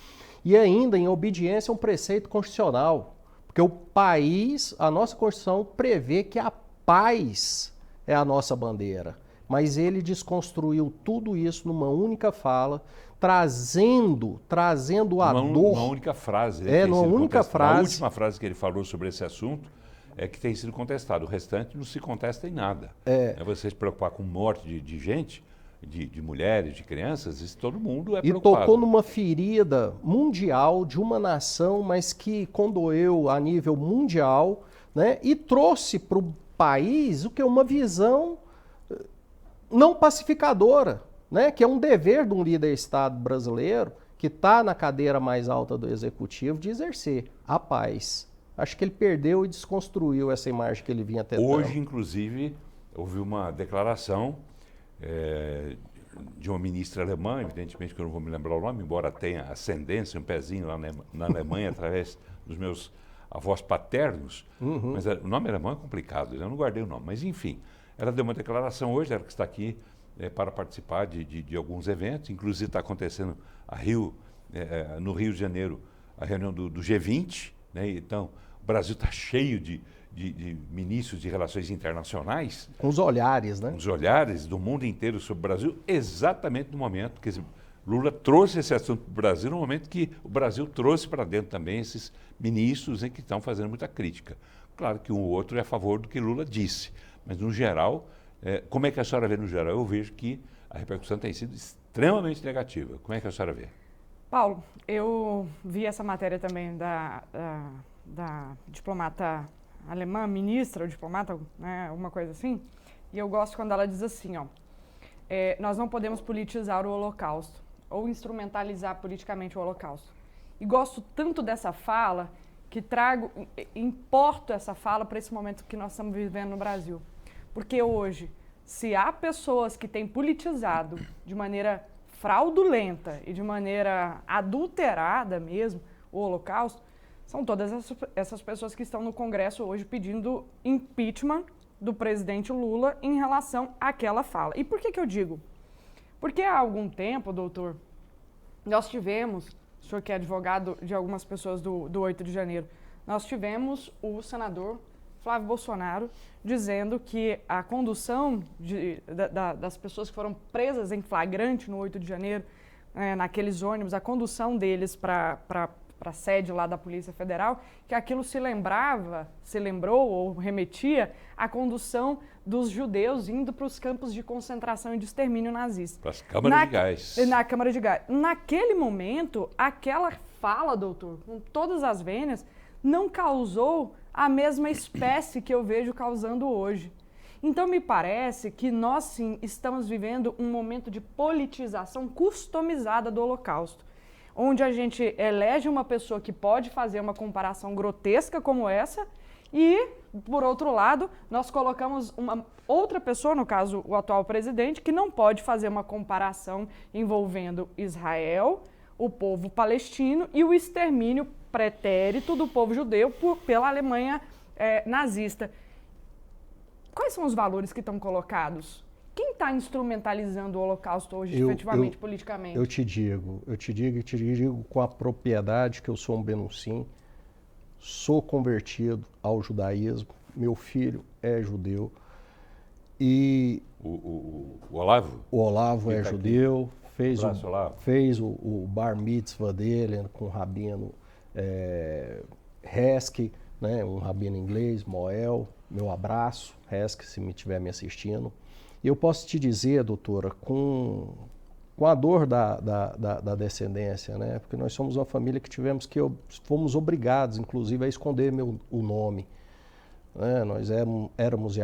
e ainda em obediência a um preceito constitucional. Porque o país, a nossa Constituição prevê que a paz é a nossa bandeira. Mas ele desconstruiu tudo isso numa única fala, trazendo a dor... Uma única frase. Numa única frase. A última frase que ele falou sobre esse assunto é que tem sido contestado. O restante não se contesta em nada. Você se preocupar com morte de gente... De mulheres, de crianças, isso todo mundo é preocupado. E tocou numa ferida mundial de uma nação, mas que condoeu a nível mundial, né? E trouxe para o país o que é uma visão não pacificadora, né? Que é um dever de um líder-estado brasileiro que está na cadeira mais alta do executivo de exercer a paz. Acho que ele perdeu e desconstruiu essa imagem que ele vinha tentando. Hoje, inclusive, houve uma declaração de uma ministra alemã, evidentemente que eu não vou me lembrar o nome, embora tenha ascendência, um pezinho lá na Alemanha, através dos meus avós paternos, mas o nome alemão é complicado, eu não guardei o nome, mas enfim, ela deu uma declaração hoje, ela que está aqui para participar de alguns eventos, inclusive está acontecendo no Rio de Janeiro a reunião do G20, né? Então o Brasil está cheio de ministros de relações internacionais. Com os olhares, né? Os olhares do mundo inteiro sobre o Brasil, exatamente no momento que Lula trouxe esse assunto para o Brasil, no momento que o Brasil trouxe para dentro também esses ministros que estão fazendo muita crítica. Claro que um ou outro é a favor do que Lula disse, mas no geral, como é que a senhora vê no geral? Eu vejo que a repercussão tem sido extremamente negativa. Como é que a senhora vê? Paulo, eu vi essa matéria também da diplomata alemã, ministra ou diplomata, né, alguma coisa assim, e eu gosto quando ela diz assim, nós não podemos politizar o Holocausto ou instrumentalizar politicamente o Holocausto. E gosto tanto dessa fala que importo essa fala para esse momento que nós estamos vivendo no Brasil. Porque hoje, se há pessoas que têm politizado de maneira fraudulenta e de maneira adulterada mesmo o Holocausto, são todas essas pessoas que estão no Congresso hoje pedindo impeachment do presidente Lula em relação àquela fala. E por que eu digo? Porque há algum tempo, doutor, nós tivemos, o senhor que é advogado de algumas pessoas do 8 de janeiro, nós tivemos o senador Flávio Bolsonaro dizendo que a condução das pessoas que foram presas em flagrante no 8 de janeiro, naqueles ônibus, a condução deles para a sede lá da Polícia Federal, que aquilo se lembrou ou remetia à condução dos judeus indo para os campos de concentração e de extermínio nazista. Para as câmaras de gás. Na Câmara de Gás. Naquele momento, aquela fala, doutor, com todas as vênias, não causou a mesma espécie que eu vejo causando hoje. Então, me parece que nós, sim, estamos vivendo um momento de politização customizada do Holocausto, onde a gente elege uma pessoa que pode fazer uma comparação grotesca como essa E, por outro lado, nós colocamos uma outra pessoa, no caso o atual presidente, que não pode fazer uma comparação envolvendo Israel, o povo palestino e o extermínio pretérito do povo judeu pela Alemanha nazista. Quais são os valores que estão colocados? Quem está instrumentalizando o Holocausto hoje, efetivamente, politicamente? Eu te digo com a propriedade que eu sou um benuncim, sou convertido ao judaísmo, meu filho é judeu e... O Olavo? O Olavo é judeu, fez o bar mitzvah dele com o rabino Hesky, né, um rabino inglês, Moel, meu abraço, Hesky, se me estiver me assistindo. E eu posso te dizer, doutora, com a dor da descendência, né, porque nós somos uma família que fomos obrigados, inclusive, a esconder o nome. Né, nós éramos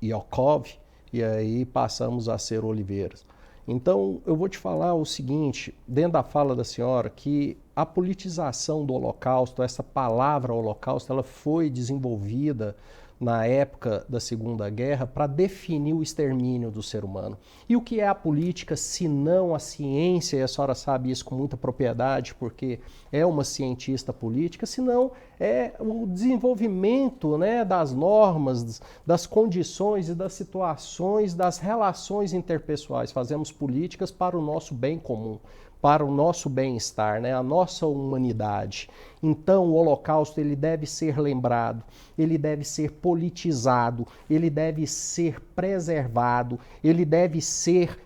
Yaakov e aí passamos a ser Oliveiras. Então, eu vou te falar o seguinte, dentro da fala da senhora, que a politização do Holocausto, essa palavra Holocausto, ela foi desenvolvida na época da Segunda Guerra para definir o extermínio do ser humano. E o que é a política, se não a ciência, e a senhora sabe isso com muita propriedade, porque é uma cientista política, se não é o desenvolvimento, né, das normas, das condições e das situações, das relações interpessoais. Fazemos políticas para o nosso bem comum, para o nosso bem-estar, né? A nossa humanidade. Então, o Holocausto ele deve ser lembrado, ele deve ser politizado, ele deve ser preservado, ele deve ser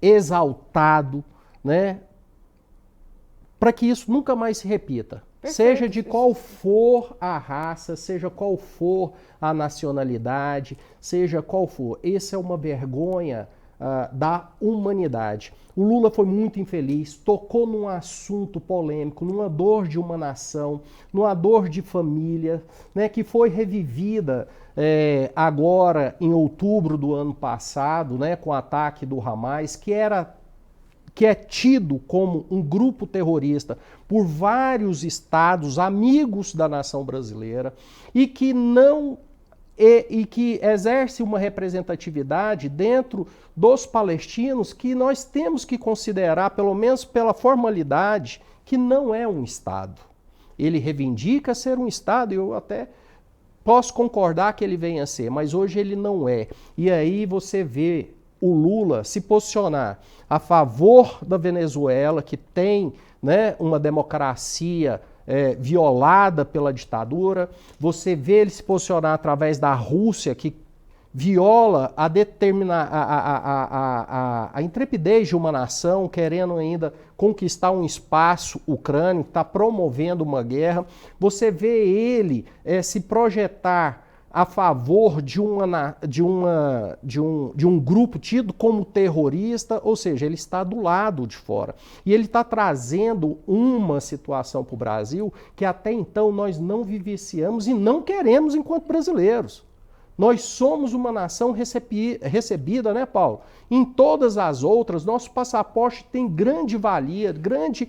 exaltado, né? Para que isso nunca mais se repita. Perfeito. Seja de qual for a raça, seja qual for a nacionalidade, seja qual for. Essa é uma vergonha da humanidade. O Lula foi muito infeliz, tocou num assunto polêmico, numa dor de uma nação, numa dor de família, né, que foi revivida agora em outubro do ano passado, né, com o ataque do Hamas, que é tido como um grupo terrorista por vários estados amigos da nação brasileira e que que exerce uma representatividade dentro dos palestinos que nós temos que considerar, pelo menos pela formalidade, que não é um Estado. Ele reivindica ser um Estado, e eu até posso concordar que ele venha a ser, mas hoje ele não é. E aí você vê o Lula se posicionar a favor da Venezuela, que tem, né, uma democracia violada pela ditadura. Você vê ele se posicionar através da Rússia, que viola a intrepidez de uma nação, querendo ainda conquistar um espaço ucrânio, está promovendo uma guerra. Você vê ele se projetar a favor de um grupo tido como terrorista, ou seja, ele está do lado de fora. E ele está trazendo uma situação para o Brasil que até então nós não vivenciamos e não queremos enquanto brasileiros. Nós somos uma nação recebida, né, Paulo? Em todas as outras, nosso passaporte tem grande valia, grande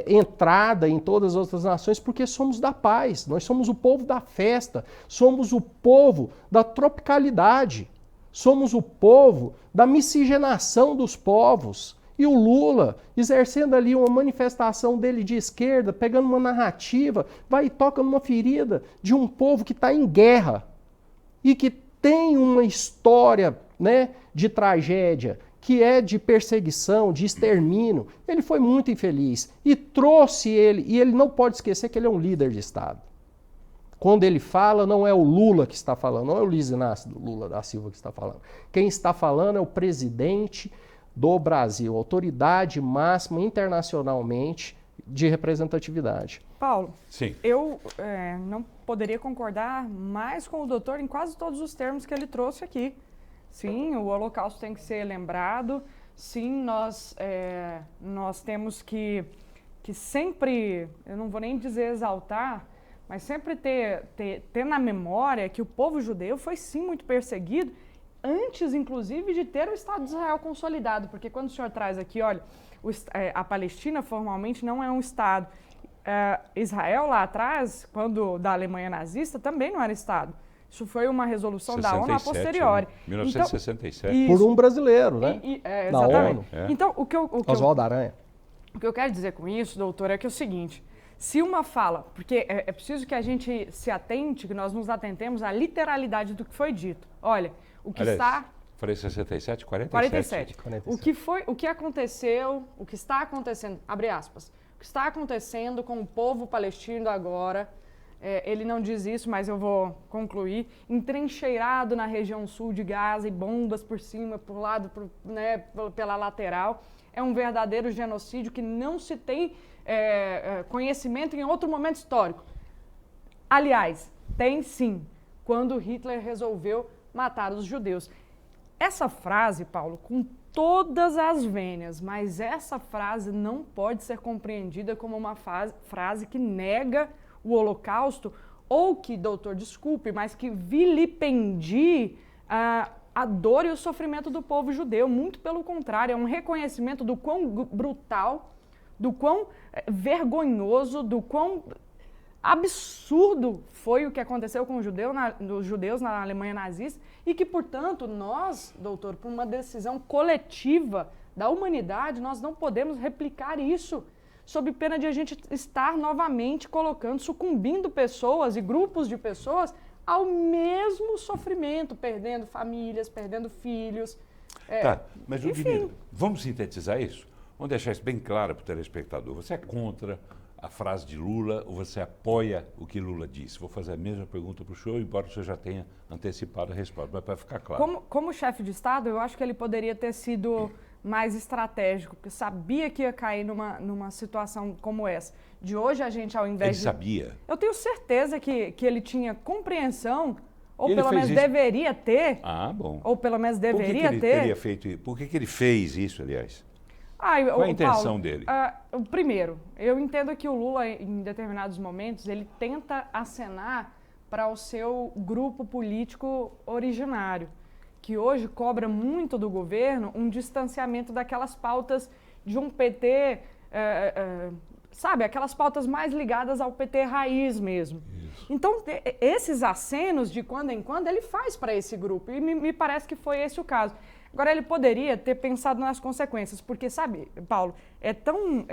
entrada em todas as outras nações, porque somos da paz, nós somos o povo da festa, somos o povo da tropicalidade, somos o povo da miscigenação dos povos. E o Lula, exercendo ali uma manifestação dele de esquerda, pegando uma narrativa, vai e toca numa ferida de um povo que está em guerra e que tem uma história, né, de tragédia, que é de perseguição, de extermínio. Ele foi muito infeliz e trouxe e ele não pode esquecer que ele é um líder de Estado. Quando ele fala, não é o Lula que está falando, não é o Luiz Inácio Lula da Silva que está falando. Quem está falando é o presidente do Brasil, autoridade máxima internacionalmente de representatividade. Paulo, sim, eu não poderia concordar mais com o doutor em quase todos os termos que ele trouxe aqui. Sim, o Holocausto tem que ser lembrado. Sim, nós temos que sempre, eu não vou nem dizer exaltar, mas sempre ter na memória que o povo judeu foi sim muito perseguido, antes inclusive de ter o Estado de Israel consolidado, porque quando o senhor traz aqui, olha, a Palestina formalmente não é um Estado. Israel lá atrás, quando da Alemanha nazista, também não era Estado. Isso foi uma resolução da ONU a posteriori. 1967. Então, por um brasileiro, né? Exatamente. Então, Oswaldo Aranha. O que eu quero dizer com isso, doutor, é que é o seguinte, se uma fala, porque é preciso que a gente se atente, que nós nos atentemos à literalidade do que foi dito. Olha, o que está... Falei 67, 47. O que aconteceu, o que está acontecendo, abre aspas, o que está acontecendo com o povo palestino agora, ele não diz isso, mas eu vou concluir, entrincheirado na região sul de Gaza e bombas por cima, por lado, pela lateral, é um verdadeiro genocídio que não se tem conhecimento em outro momento histórico. Aliás, tem sim, quando Hitler resolveu matar os judeus. Essa frase, Paulo, com todas as vênias, mas essa frase não pode ser compreendida como uma frase que nega o Holocausto ou que, doutor, desculpe, mas que vilipendie a dor e o sofrimento do povo judeu. Muito pelo contrário, é um reconhecimento do quão brutal, do quão vergonhoso, do quão absurdo foi o que aconteceu com os judeus na Alemanha nazista e que, portanto, nós, doutor, por uma decisão coletiva da humanidade, nós não podemos replicar isso sob pena de a gente estar novamente sucumbindo pessoas e grupos de pessoas ao mesmo sofrimento, perdendo famílias, perdendo filhos. Tá, mas Ludmila, vamos sintetizar isso? Vamos deixar isso bem claro para o telespectador. Você é contra a frase de Lula ou você apoia o que Lula disse? Vou fazer a mesma pergunta para o senhor, embora o senhor já tenha antecipado a resposta, mas para ficar claro. Como chefe de Estado, eu acho que ele poderia ter sido mais estratégico, porque sabia que ia cair numa situação como essa. De hoje a gente, ao invés Ele sabia? Eu tenho certeza que ele tinha compreensão, ou pelo menos deveria ter. Ah, bom. Ou pelo menos deveria ter. Teria feito, por que ele fez isso, aliás? Qual a intenção dele? Primeiro, eu entendo que o Lula, em determinados momentos, ele tenta acenar para o seu grupo político originário, que hoje cobra muito do governo um distanciamento daquelas pautas de um PT, sabe, aquelas pautas mais ligadas ao PT raiz mesmo. Isso. Então, esses acenos de quando em quando ele faz para esse grupo, e me parece que foi esse o caso. Agora, ele poderia ter pensado nas consequências, porque, sabe, Paulo, é tão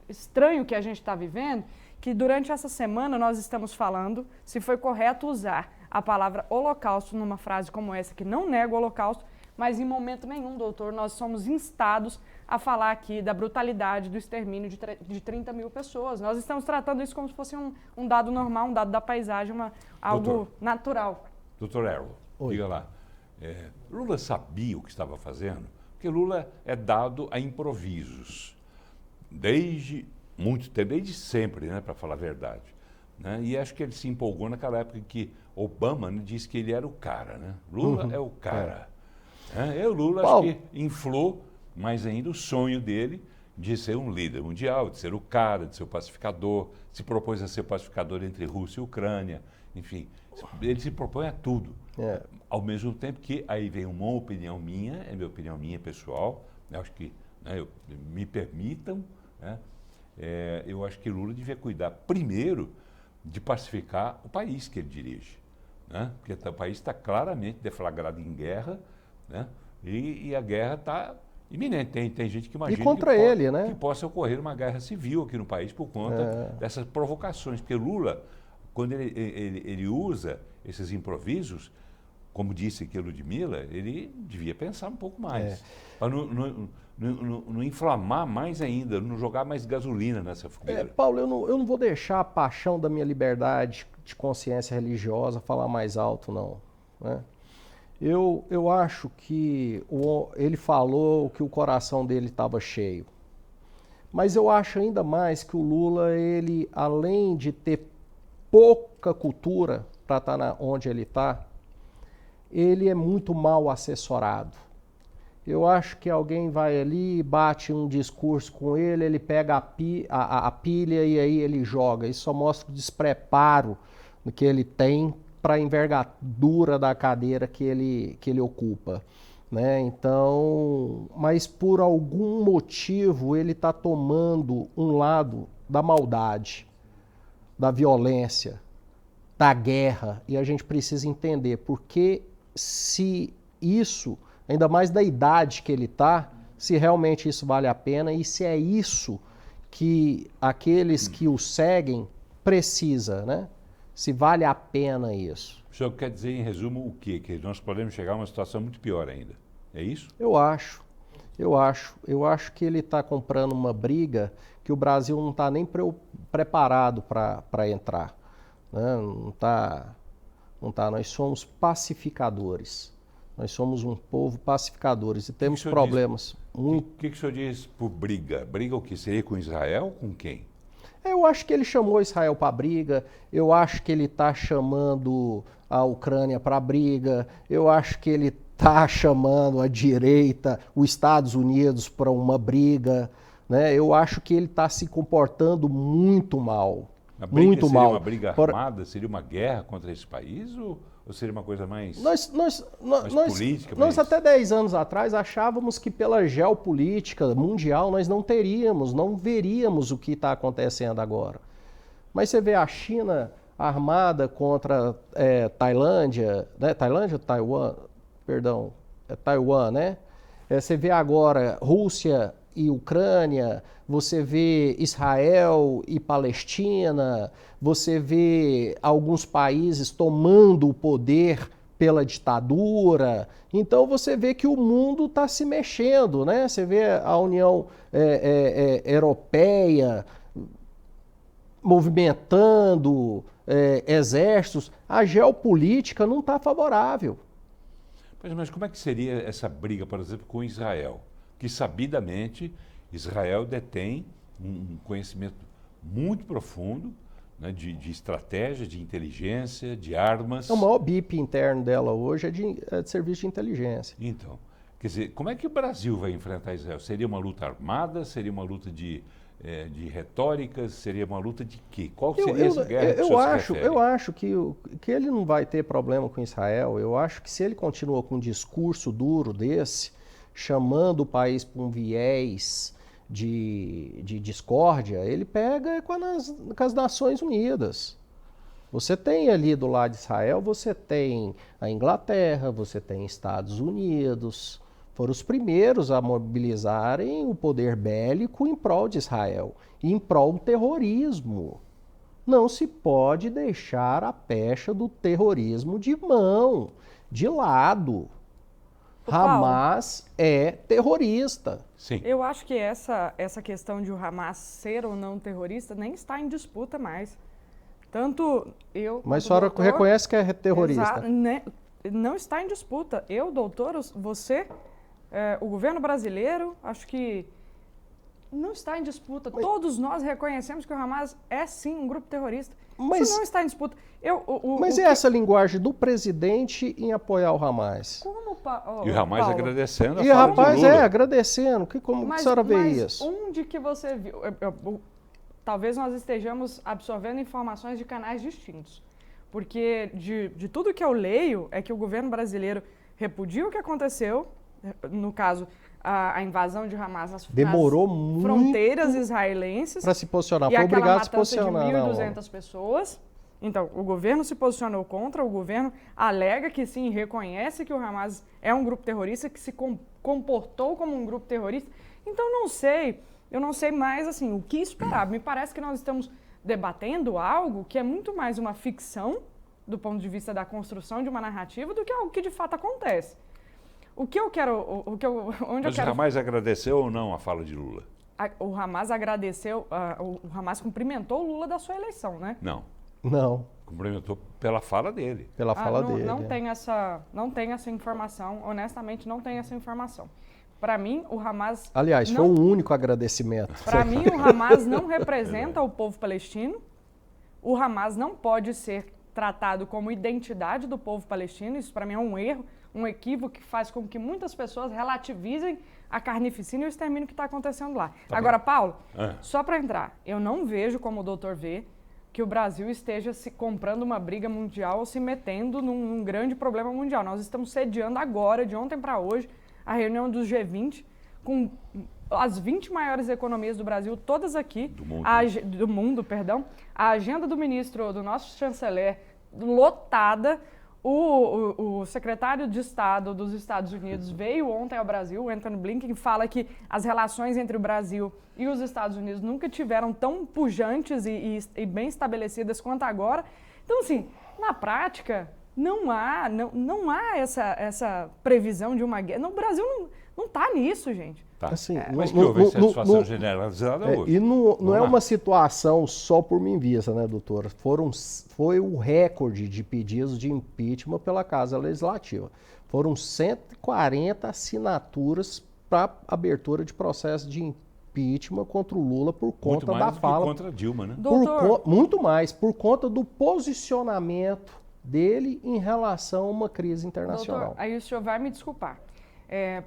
estranho o que a gente está vivendo, que durante essa semana nós estamos falando se foi correto usar a palavra holocausto numa frase como essa, que não nega o holocausto, mas em momento nenhum, doutor, nós somos instados a falar aqui da brutalidade do extermínio de 30 mil pessoas. Nós estamos tratando isso como se fosse um dado normal, um dado da paisagem, algo natural. Doutor Errol, diga lá. Lula sabia o que estava fazendo? Porque Lula é dado a improvisos. Desde muito tempo, desde sempre, né, para falar a verdade. Né? E acho que ele se empolgou naquela época que Obama disse que ele era o cara. Né? Lula é o cara. O Lula acho que inflou mais ainda o sonho dele de ser um líder mundial, de ser o cara, de ser o pacificador, se propôs a ser pacificador entre Rússia e Ucrânia, enfim, ele se propõe a tudo. Ao mesmo tempo que aí vem uma opinião minha, é minha opinião minha pessoal, eu acho que, me permitam, eu acho que Lula devia cuidar primeiro de pacificar o país que ele dirige, né? Porque o país está claramente deflagrado em guerra, né? E a guerra está iminente. Tem gente que imagina que possa ocorrer uma guerra civil aqui no país por conta dessas provocações. Porque Lula, quando ele usa esses improvisos, como disse aqui a Ludmila, ele devia pensar um pouco mais. Para não inflamar mais ainda, não jogar mais gasolina nessa fogueira. Paulo, eu não vou deixar a paixão da minha liberdade de consciência religiosa falar mais alto, não. Né? Eu acho que ele falou que o coração dele estava cheio. Mas eu acho ainda mais que o Lula, ele, além de ter pouca cultura para estar onde ele está, ele é muito mal assessorado. Eu acho que alguém vai ali, bate um discurso com ele, ele pega a pilha e aí ele joga. Isso só mostra o despreparo que ele tem para a envergadura da cadeira que ele ocupa. Né? Então, mas por algum motivo ele está tomando um lado da maldade, da violência, da guerra, e a gente precisa entender porque se isso, ainda mais da idade que ele está, se realmente isso vale a pena e se é isso que aqueles que o seguem precisa, né? Se vale a pena isso. O senhor quer dizer, em resumo, o quê? Que nós podemos chegar a uma situação muito pior ainda. É isso? Eu acho que ele está comprando uma briga que o Brasil não está nem preparado para entrar. Né? Não tá. Nós somos pacificadores. Nós somos um povo pacificadores e temos problemas. O que o senhor diz por briga? Briga o que? Seria com Israel? Com quem? Eu acho que ele chamou Israel para briga, eu acho que ele está chamando a Ucrânia para briga, eu acho que ele está chamando a direita, os Estados Unidos para uma briga, né? Eu acho que ele está se comportando muito mal. A briga muito seria mal. Uma briga armada? Seria uma guerra contra esse país? Ou seria uma coisa mais política? Nós até 10 anos atrás achávamos que pela geopolítica mundial nós não veríamos o que está acontecendo agora. Mas você vê a China armada contra Tailândia, né? Tailândia ou Taiwan? Perdão, é Taiwan, né? Você vê agora Rússia e Ucrânia, você vê Israel e Palestina, você vê alguns países tomando o poder pela ditadura. Então você vê que o mundo está se mexendo, né? Você vê a União Europeia movimentando exércitos. A geopolítica não está favorável. Mas como é que seria essa briga, por exemplo, com Israel? Que sabidamente Israel detém um conhecimento muito profundo, né, de estratégia, de inteligência, de armas. O maior BIP interno dela hoje é de serviço de inteligência. Então, quer dizer, como é que o Brasil vai enfrentar Israel? Seria uma luta armada? Seria uma luta de retóricas? Seria uma luta de quê? Qual seria essa guerra que o senhor se refere? Eu acho que ele não vai ter problema com Israel. Eu acho que se ele continua com um discurso duro desse, chamando o país para um viés de discórdia, ele pega com as Nações Unidas. Você tem ali do lado de Israel, você tem a Inglaterra, você tem Estados Unidos, foram os primeiros a mobilizarem o poder bélico em prol de Israel, em prol do terrorismo. Não se pode deixar a pecha do terrorismo de mão, de lado. Hamas é terrorista. Sim. Eu acho que essa questão de o Hamas ser ou não terrorista nem está em disputa mais. Tanto eu... Mas a senhora reconhece que é terrorista. Não está em disputa. Eu, doutor, você, o governo brasileiro, acho que não está em disputa. Todos nós reconhecemos que o Hamas é sim um grupo terrorista. Isso não está em disputa. Essa linguagem do presidente em apoiar o Hamas? E o Hamas agradecendo a fala de Lula. E o Hamas agradecendo. Como a senhora vê isso? Onde que você viu? Talvez nós estejamos absorvendo informações de canais distintos. Porque de tudo que eu leio é que o governo brasileiro repudia o que aconteceu, no caso, a invasão de Hamas nas fronteiras israelenses. Para se posicionar, foi obrigado a se posicionar. De 1.200 pessoas. Então, o governo se posicionou contra, o governo alega que sim, reconhece que o Hamas é um grupo terrorista, que se comportou como um grupo terrorista. Então, eu não sei mais assim, o que esperar. Me parece que nós estamos debatendo algo que é muito mais uma ficção, do ponto de vista da construção de uma narrativa, do que algo que de fato acontece. O que eu quero... Mas o Hamas agradeceu ou não a fala de Lula? O Hamas agradeceu, o Hamas cumprimentou o Lula da sua eleição, né? Não. Cumprimentou pela fala dele. Pela fala dele. Não tem essa informação, honestamente não tem essa informação. Para mim, o Hamas... Aliás, foi um único agradecimento. Para mim, o Hamas não representa o povo palestino. O Hamas não pode ser tratado como identidade do povo palestino. Isso, para mim, é um erro, um equívoco que faz com que muitas pessoas relativizem a carnificina e o extermínio que está acontecendo lá. Agora, Paulo, só para entrar, eu não vejo, como o doutor vê, que o Brasil esteja se comprando uma briga mundial ou se metendo num grande problema mundial. Nós estamos sediando agora, de ontem para hoje, a reunião dos G20, com as 20 maiores economias do Brasil, todas aqui, do mundo, a agenda do ministro, do nosso chanceler, lotada. O secretário de Estado dos Estados Unidos veio ontem ao Brasil, o Antony Blinken, fala que as relações entre o Brasil e os Estados Unidos nunca tiveram tão pujantes e bem estabelecidas quanto agora. Então, assim, na prática, não há essa previsão de uma guerra. O Brasil não está nisso, gente. Tá. Assim, mas que houve satisfação generalizada hoje. E não é uma situação só por mim vista, né, doutora? Foi o recorde de pedidos de impeachment pela Casa Legislativa. Foram 140 assinaturas para abertura de processo de impeachment contra o Lula por conta da fala. Muito mais do que contra a Dilma, né? Muito mais, por conta do posicionamento dele em relação a uma crise internacional. Doutor, aí o senhor vai me desculpar.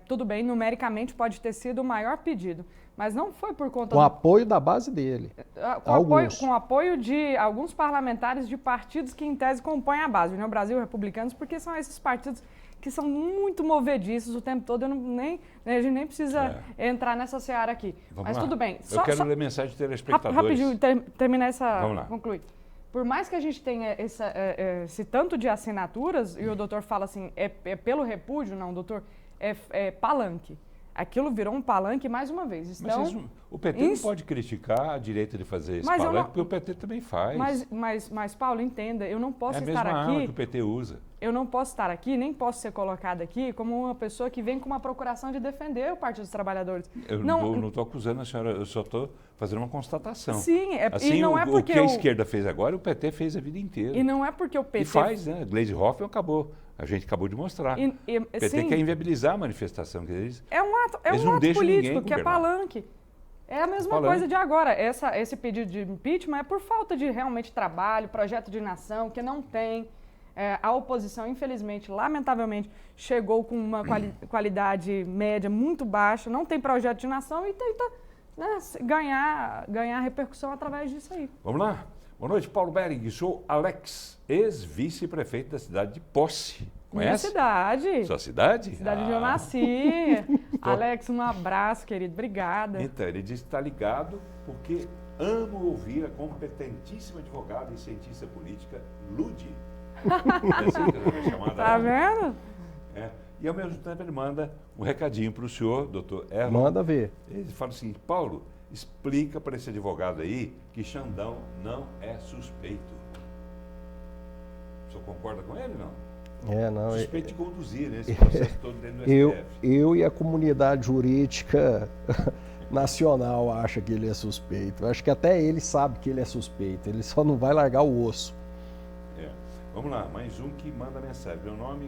Tudo bem, numericamente pode ter sido o maior pedido, mas não foi por conta com apoio da base dele. Com apoio de alguns parlamentares de partidos que, em tese, compõem a base, União Brasil, Republicanos, porque são esses partidos que são muito movediços o tempo todo. A gente nem precisa entrar nessa seara aqui. Mas tudo bem. Eu quero ler mensagem de telespectadores. Rapidinho, terminar concluir. Por mais que a gente tenha esse tanto de assinaturas, e o doutor fala assim, é pelo repúdio, não, doutor, é palanque. Aquilo virou um palanque mais uma vez. Mas o PT não pode criticar a direita de fazer esse palanque, porque o PT também faz. Mas Paulo, entenda, eu não posso estar aqui... É a mesma arma que o PT usa. Eu não posso estar aqui, nem posso ser colocada aqui como uma pessoa que vem com uma procuração de defender o Partido dos Trabalhadores. Eu não estou acusando a senhora, eu só estou fazendo uma constatação. Sim, assim, e não é porque... O que a esquerda fez agora, o PT fez a vida inteira. E não é porque o PT... E faz, né? Gleisi Hoffmann acabou. A gente acabou de mostrar. O PT quer inviabilizar a manifestação. É um ato político, que é palanque. É a mesma coisa de agora. Esse pedido de impeachment é por falta de realmente trabalho, projeto de nação, que não tem. A oposição, infelizmente, lamentavelmente, chegou com uma qualidade média muito baixa, não tem projeto de nação e tenta ganhar repercussão através disso aí. Vamos lá? Boa noite, Paulo Bering. Sou Alex, ex-vice-prefeito da cidade de Posse. Conhece? Minha cidade. Sua cidade? Cidade onde eu nasci. Então, Alex, um abraço, querido. Obrigada. Então, ele disse que está ligado porque amo ouvir a competentíssima advogada e cientista política, Ludi. É assim que ela vai chamar. Tá vendo? E ao mesmo tempo ele manda um recadinho para o senhor, doutor Erlon. Manda ver. Ele fala assim, Paulo, explica para esse advogado aí que Xandão não é suspeito. O senhor concorda com ele, não? Não. Suspeito de conduzir esse processo todo dentro do STF. Eu e a comunidade jurídica nacional acha que ele é suspeito. Eu acho que até ele sabe que ele é suspeito. Ele só não vai largar o osso. Vamos lá, mais um que manda mensagem. Meu nome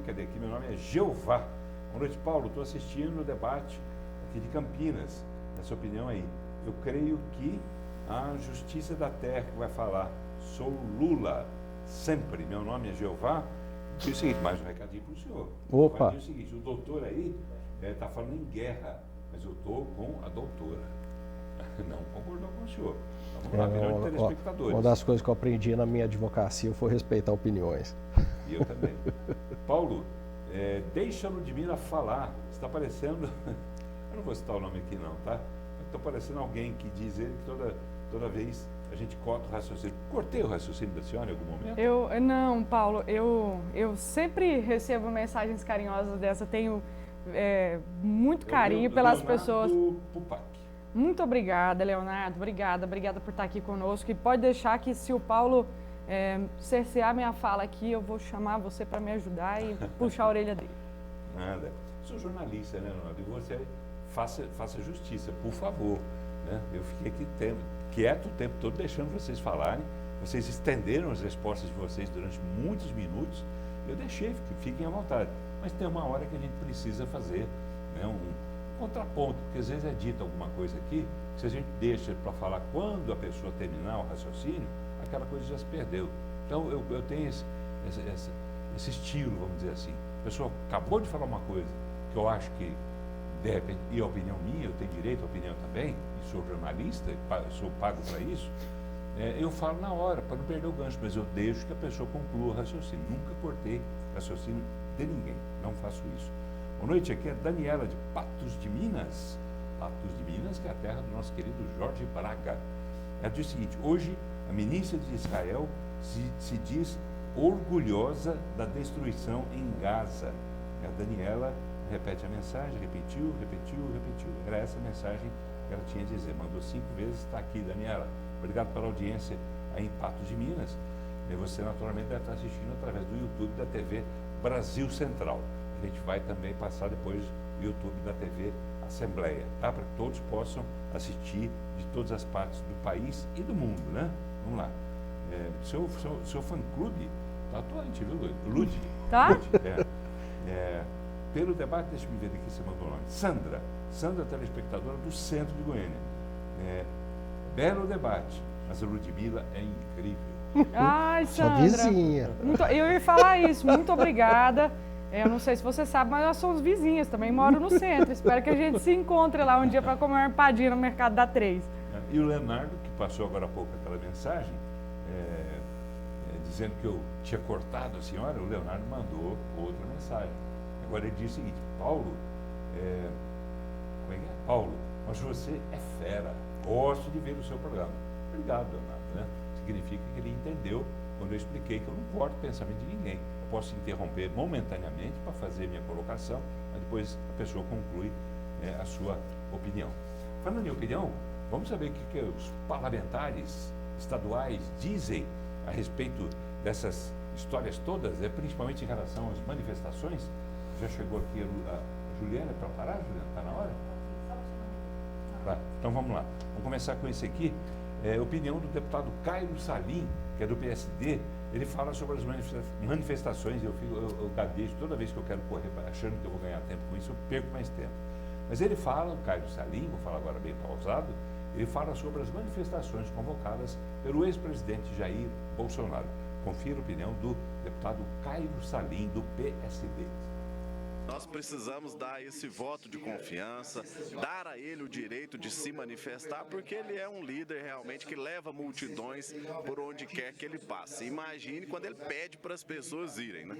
é Jeová. Boa noite, Paulo. Estou assistindo o debate aqui de Campinas. Essa opinião aí. Eu creio que a Justiça da Terra que vai falar. Sou Lula, sempre. Meu nome é Jeová. Diz o seguinte, mais um recadinho para o senhor. Opa. Diz o seguinte, o doutor aí está falando em guerra, mas eu estou com a doutora. Não concordou com o senhor. Vamos lá, opinião de telespectadores. Uma das coisas que eu aprendi na minha advocacia foi respeitar opiniões. E eu também. Paulo, deixa a Ludmila falar. Está parecendo... Eu não vou citar o nome aqui não, tá? Está parecendo alguém que diz ele que toda vez a gente corta o raciocínio. Cortei o raciocínio da senhora em algum momento? Não, Paulo. Eu sempre recebo mensagens carinhosas dessa. Tenho muito carinho pelas pessoas. Pupac. Muito obrigada, Leonardo. Obrigada por estar aqui conosco. E pode deixar que se o Paulo cercear minha fala aqui, eu vou chamar você para me ajudar e puxar a orelha dele. Nada. Sou jornalista, né, Leonardo? E você faça justiça, por favor. Né? Eu fiquei aqui quieto o tempo todo, deixando vocês falarem. Vocês estenderam as respostas de vocês durante muitos minutos. Eu deixei, fiquem à vontade. Mas tem uma hora que a gente precisa fazer, né, um contraponto, porque às vezes é dita alguma coisa aqui, que se a gente deixa para falar quando a pessoa terminar o raciocínio, aquela coisa já se perdeu. Então eu tenho esse estilo, vamos dizer assim. A pessoa acabou de falar uma coisa que eu acho que, de repente, e a opinião minha, eu tenho direito à opinião também, e sou jornalista, sou pago para isso, eu falo na hora, para não perder o gancho, mas eu deixo que a pessoa conclua o raciocínio. Nunca cortei raciocínio de ninguém, não faço isso. Boa noite, aqui é Daniela de Patos de Minas. Patos de Minas, que é a terra do nosso querido Jorge Braga. Ela diz o seguinte: hoje a ministra de Israel se diz orgulhosa da destruição em Gaza. A Daniela repete a mensagem, repetiu. Era essa a mensagem que ela tinha a dizer. Mandou 5 vezes, está aqui, Daniela. Obrigado pela audiência aí em Patos de Minas. E você naturalmente deve estar assistindo através do YouTube da TV Brasil Central. A gente vai também passar depois o YouTube da TV Assembleia, tá? Para que todos possam assistir de todas as partes do país e do mundo, né? Vamos lá. Seu fã-clube tá atuante, viu, Lud? Tá? Lud, pelo debate, deixa eu me ver aqui, você mandou o nome. Sandra, telespectadora do centro de Goiânia. Belo debate, mas a Ludmila é incrível. Ai, Sua Sandra. vizinha. Eu ia falar isso, muito obrigada. Eu não sei se você sabe, mas nós somos vizinhas, também moro no centro. Espero que a gente se encontre lá um dia para comer uma empadinha no Mercado da 3. E o Leonardo, que passou agora há pouco aquela mensagem, dizendo que eu tinha cortado a senhora, o Leonardo mandou outra mensagem. Agora ele diz o seguinte: Paulo, como é que é? Paulo, mas você é fera, gosto de ver o seu programa. Obrigado, Leonardo, né? Significa que ele entendeu quando eu expliquei que eu não corto o pensamento de ninguém. Eu posso interromper momentaneamente para fazer minha colocação, mas depois a pessoa conclui a sua opinião. Falando em opinião, vamos saber o que os parlamentares estaduais dizem a respeito dessas histórias todas, principalmente em relação às manifestações. Já chegou aqui a Juliana para parar, Juliana? Está na hora? Tá, então vamos lá. Vamos começar com esse aqui. Opinião do deputado Caio Salim, que é do PSD. Ele fala sobre as manifestações. Eu gaguejo toda vez que eu quero correr achando que eu vou ganhar tempo com isso, eu perco mais tempo. Mas ele fala, o Caio Salim, vou falar agora bem pausado, ele fala sobre as manifestações convocadas pelo ex-presidente Jair Bolsonaro. Confira a opinião do deputado Caio Salim, do PSD. Nós precisamos dar esse voto de confiança, dar a ele o direito de se manifestar, porque ele é um líder realmente que leva multidões por onde quer que ele passe. Imagine quando ele pede para as pessoas irem, né?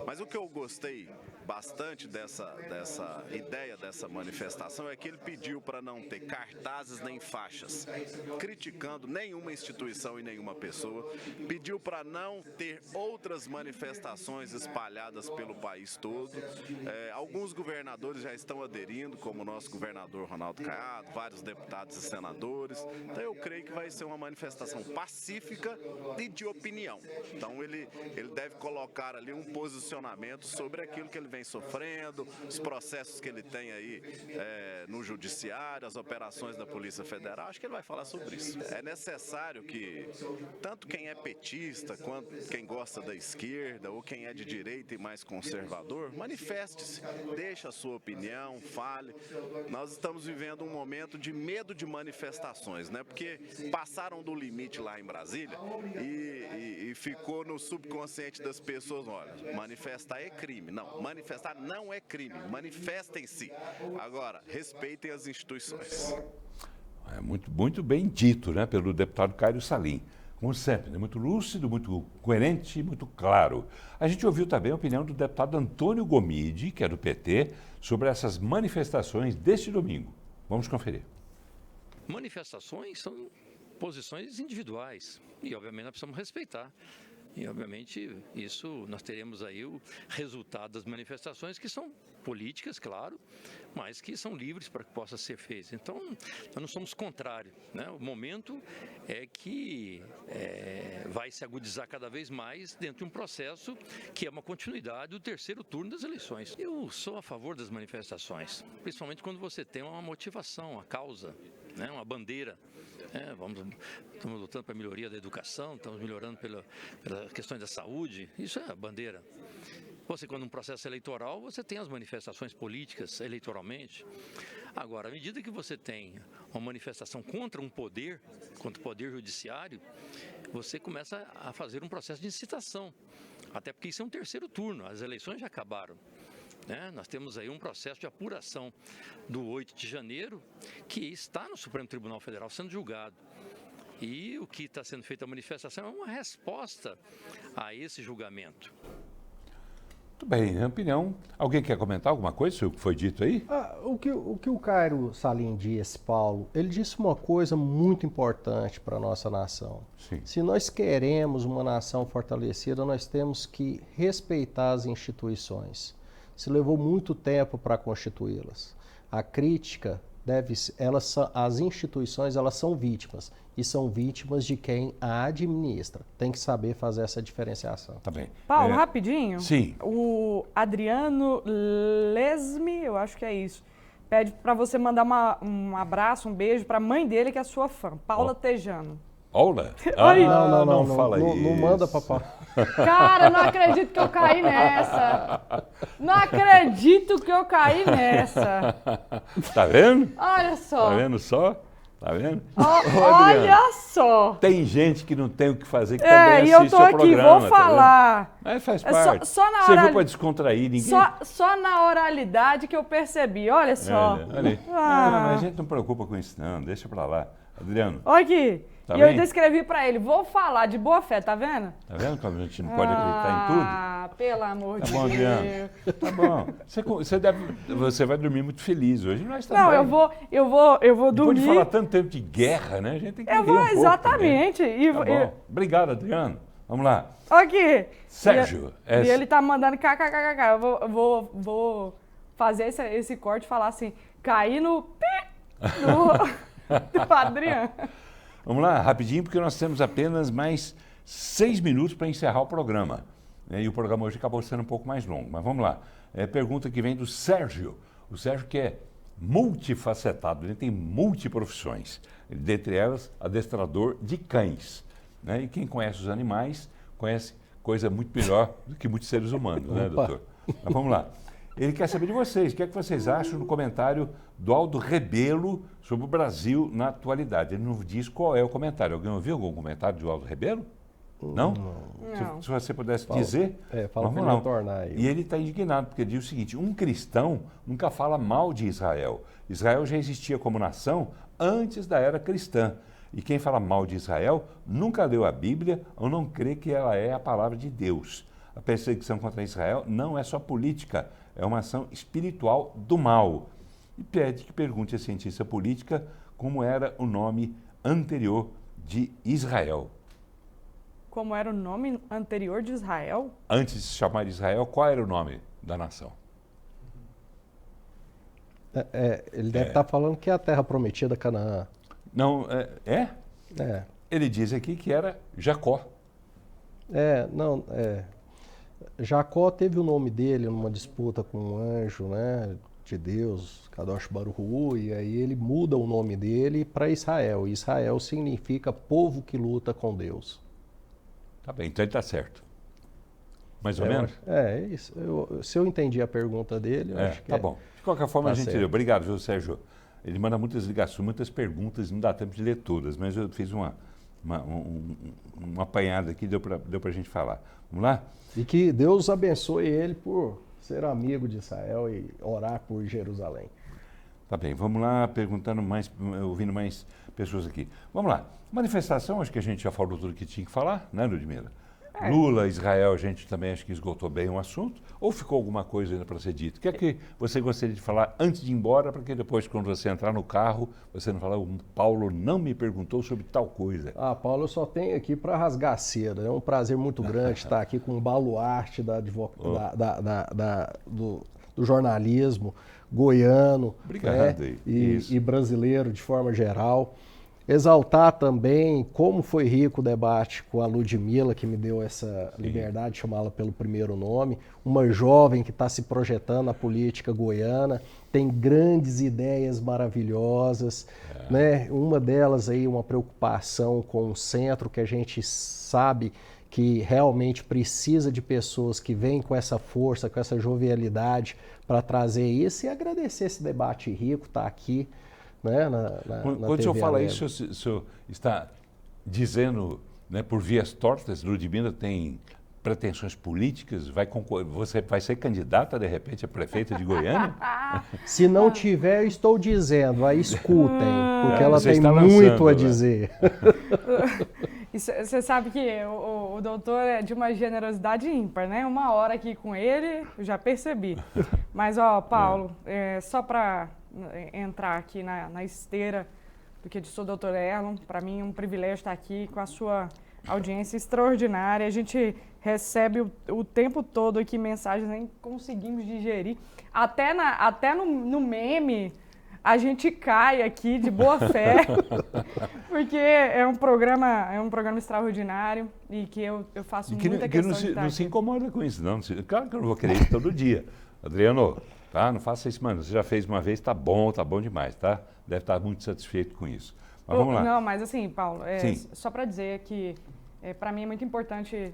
Mas o que eu gostei bastante dessa ideia dessa manifestação é que ele pediu para não ter cartazes nem faixas, criticando nenhuma instituição e nenhuma pessoa, pediu para não ter outras manifestações espalhadas pelo país todo. Alguns governadores já estão aderindo, como o nosso governador Ronaldo Caiado, vários deputados e senadores. Então eu creio que vai ser uma manifestação pacífica e de opinião. Então ele deve colocar ali um posicionamento sobre aquilo que ele vem sofrendo, os processos que ele tem aí no judiciário, as operações da Polícia Federal. Acho que ele vai falar sobre isso. É necessário que tanto quem é petista, quanto quem gosta da esquerda, ou quem é de direita e mais conservador, manifeste-se, deixe a sua opinião, fale. Nós estamos vivendo um momento de medo de manifestações, né? Porque passaram do limite lá em Brasília e ficou no subconsciente das pessoas: olha, manifestar é crime. Não, manifestar não é crime. Manifestem-se. Agora, respeitem as instituições. Muito bem dito, né, pelo deputado Caio Salim. Como sempre, né, muito lúcido, muito coerente e muito claro. A gente ouviu também a opinião do deputado Antônio Gomide, que é do PT, sobre essas manifestações deste domingo. Vamos conferir. Manifestações são posições individuais e, obviamente, nós precisamos respeitar. E, obviamente, isso nós teremos aí o resultado das manifestações, que são políticas, claro, mas que são livres para que possa ser feitas. Então, nós não somos contrários, né? O momento é que vai se agudizar cada vez mais dentro de um processo que é uma continuidade do terceiro turno das eleições. Eu sou a favor das manifestações, principalmente quando você tem uma motivação, uma causa, né? Uma bandeira. Estamos lutando pela melhoria da educação, estamos melhorando pelas questões da saúde, isso é a bandeira. Você, quando um processo eleitoral, você tem as manifestações políticas eleitoralmente. Agora, à medida que você tem uma manifestação contra um poder, contra o poder judiciário, você começa a fazer um processo de incitação, até porque isso é um terceiro turno, as eleições já acabaram. Nós temos aí um processo de apuração do 8 de janeiro que está no Supremo Tribunal Federal sendo julgado. E o que está sendo feito, a manifestação, é uma resposta a esse julgamento. Muito bem, na opinião. Alguém quer comentar alguma coisa sobre o que foi dito aí? O que o Cairo Salim disse, Paulo, ele disse uma coisa muito importante para a nossa nação. Sim. Se nós queremos uma nação fortalecida, nós temos que respeitar as instituições. Se levou muito tempo para constituí-las. A crítica as instituições, elas são vítimas, e são vítimas de quem a administra. Tem que saber fazer essa diferenciação. Tá bem. Paulo, rapidinho. Sim. O Adriano Lesme, eu acho que é isso, pede para você mandar um abraço, um beijo para a mãe dele, que é sua fã, Paula Tejano. Paula? Não fala isso. Não manda, papai. Cara, não acredito que eu caí nessa. Não acredito que eu caí nessa. Tá vendo? Olha só. Tá vendo só? Tá vendo? Olha só. Tem gente que não tem o que fazer, que também e eu tô assiste o aqui, programa, vou falar. Tá, mas faz parte. Só na Você viu para descontrair ninguém? Só na oralidade que eu percebi, olha só. Olha aí. Mas a gente não preocupa com isso não, deixa pra lá. Adriano. Olha aqui. Tá e bem? eu descrevi pra ele, vou falar de boa fé, tá vendo? Tá vendo como a gente não pode acreditar em tudo? Ah, pelo amor de Tá bom, Deus. Adriano. Tá bom. Você vai dormir muito feliz hoje. Nós também. Não, eu vou dormir. Depois de falar tanto tempo de guerra, né? A gente tem que rir um pouco exatamente. também. Tá bom. Obrigado, Adriano. Vamos lá. Aqui. Sérgio. E ele tá mandando kkkk. Eu vou fazer esse corte e falar assim, cair no do Adriano. Vamos lá, rapidinho, porque nós temos apenas mais 6 minutos para encerrar o programa. E o programa hoje acabou sendo um pouco mais longo, mas vamos lá. Pergunta que vem do Sérgio. O Sérgio que é multifacetado, ele tem multiprofissões. Dentre elas, adestrador de cães. Né? E quem conhece os animais, conhece coisa muito melhor do que muitos seres humanos, né, doutor? Mas vamos lá. Ele quer saber de vocês, o que é que vocês acham do comentário do Aldo Rebelo sobre o Brasil na atualidade. Ele não diz qual é o comentário. Alguém ouviu algum comentário do Aldo Rebelo? Não? Não. Se você pudesse dizer... Fala para ele retornar aí. E ele está indignado, porque diz o seguinte, um cristão nunca fala mal de Israel. Israel já existia como nação antes da era cristã. E quem fala mal de Israel nunca leu a Bíblia ou não crê que ela é a palavra de Deus. A perseguição contra Israel não é só política, é uma ação espiritual do mal. E pede que pergunte à cientista política como era o nome anterior de Israel. Como era o nome anterior de Israel? Antes de se chamar de Israel, qual era o nome da nação? Ele deve estar falando que é a terra prometida, Canaã. Não, Ele diz aqui que era Jacó. Jacó teve o nome dele numa disputa com um anjo, né, de Deus, Kadosh Baruch Hu, e aí ele muda o nome dele para Israel. Israel significa povo que luta com Deus. Tá bem, então ele está certo. Mais ou menos? Isso. Se eu entendi a pergunta dele, eu acho que tá bom. De qualquer forma, tá a gente certo. entendeu. Obrigado, viu, Sérgio? Ele manda muitas ligações, muitas perguntas, não dá tempo de ler todas, mas eu fiz uma apanhada aqui, deu para a gente falar. Vamos lá? E que Deus abençoe ele por ser amigo de Israel e orar por Jerusalém. Tá bem, vamos lá, ouvindo mais pessoas aqui. Vamos lá. Manifestação, acho que a gente já falou tudo que tinha que falar, né, Ludmila? Lula, Israel, a gente também acho que esgotou bem o assunto. Ou ficou alguma coisa ainda para ser dito? O que é que você gostaria de falar antes de ir embora, para que depois, quando você entrar no carro, você não falar, o Paulo não me perguntou sobre tal coisa? Paulo, eu só tenho aqui para rasgar seda. É um prazer muito grande estar aqui com um baluarte do jornalismo goiano. Obrigado. Né? E brasileiro de forma geral. Exaltar também como foi rico o debate com a Ludmila, que me deu essa liberdade de chamá-la pelo primeiro nome. Uma jovem que está se projetando na política goiana, tem grandes ideias maravilhosas. Né? Uma delas aí, uma preocupação com o centro, que a gente sabe que realmente precisa de pessoas que vêm com essa força, com essa jovialidade para trazer isso, e agradecer esse debate rico, estar aqui. Né, quando o senhor fala isso, o senhor está dizendo, né, por vias tortas, Ludmila tem pretensões políticas? Você vai ser candidata, de repente, a prefeita de Goiânia? Se não tiver, eu estou dizendo, aí escutem, porque ela você tem está muito lançando, a dizer. você sabe que o doutor é de uma generosidade ímpar, né? 1 hora aqui com ele, eu já percebi. Mas, ó, Paulo, só para entrar aqui na esteira do que disse o doutor Erlon, para mim é um privilégio estar aqui com a sua audiência extraordinária. A gente recebe o tempo todo aqui mensagens, nem conseguimos digerir. Até no meme a gente cai aqui de boa fé, porque é um programa extraordinário e que eu faço muita questão de estar não se incomoda com isso, não. Claro que eu não vou querer ir todo dia. Adriano, tá? Não faça isso, mano. Você já fez uma vez, tá bom demais, tá? Deve estar muito satisfeito com isso. Mas vamos lá. Não, mas assim, Paulo, só para dizer que para mim é muito importante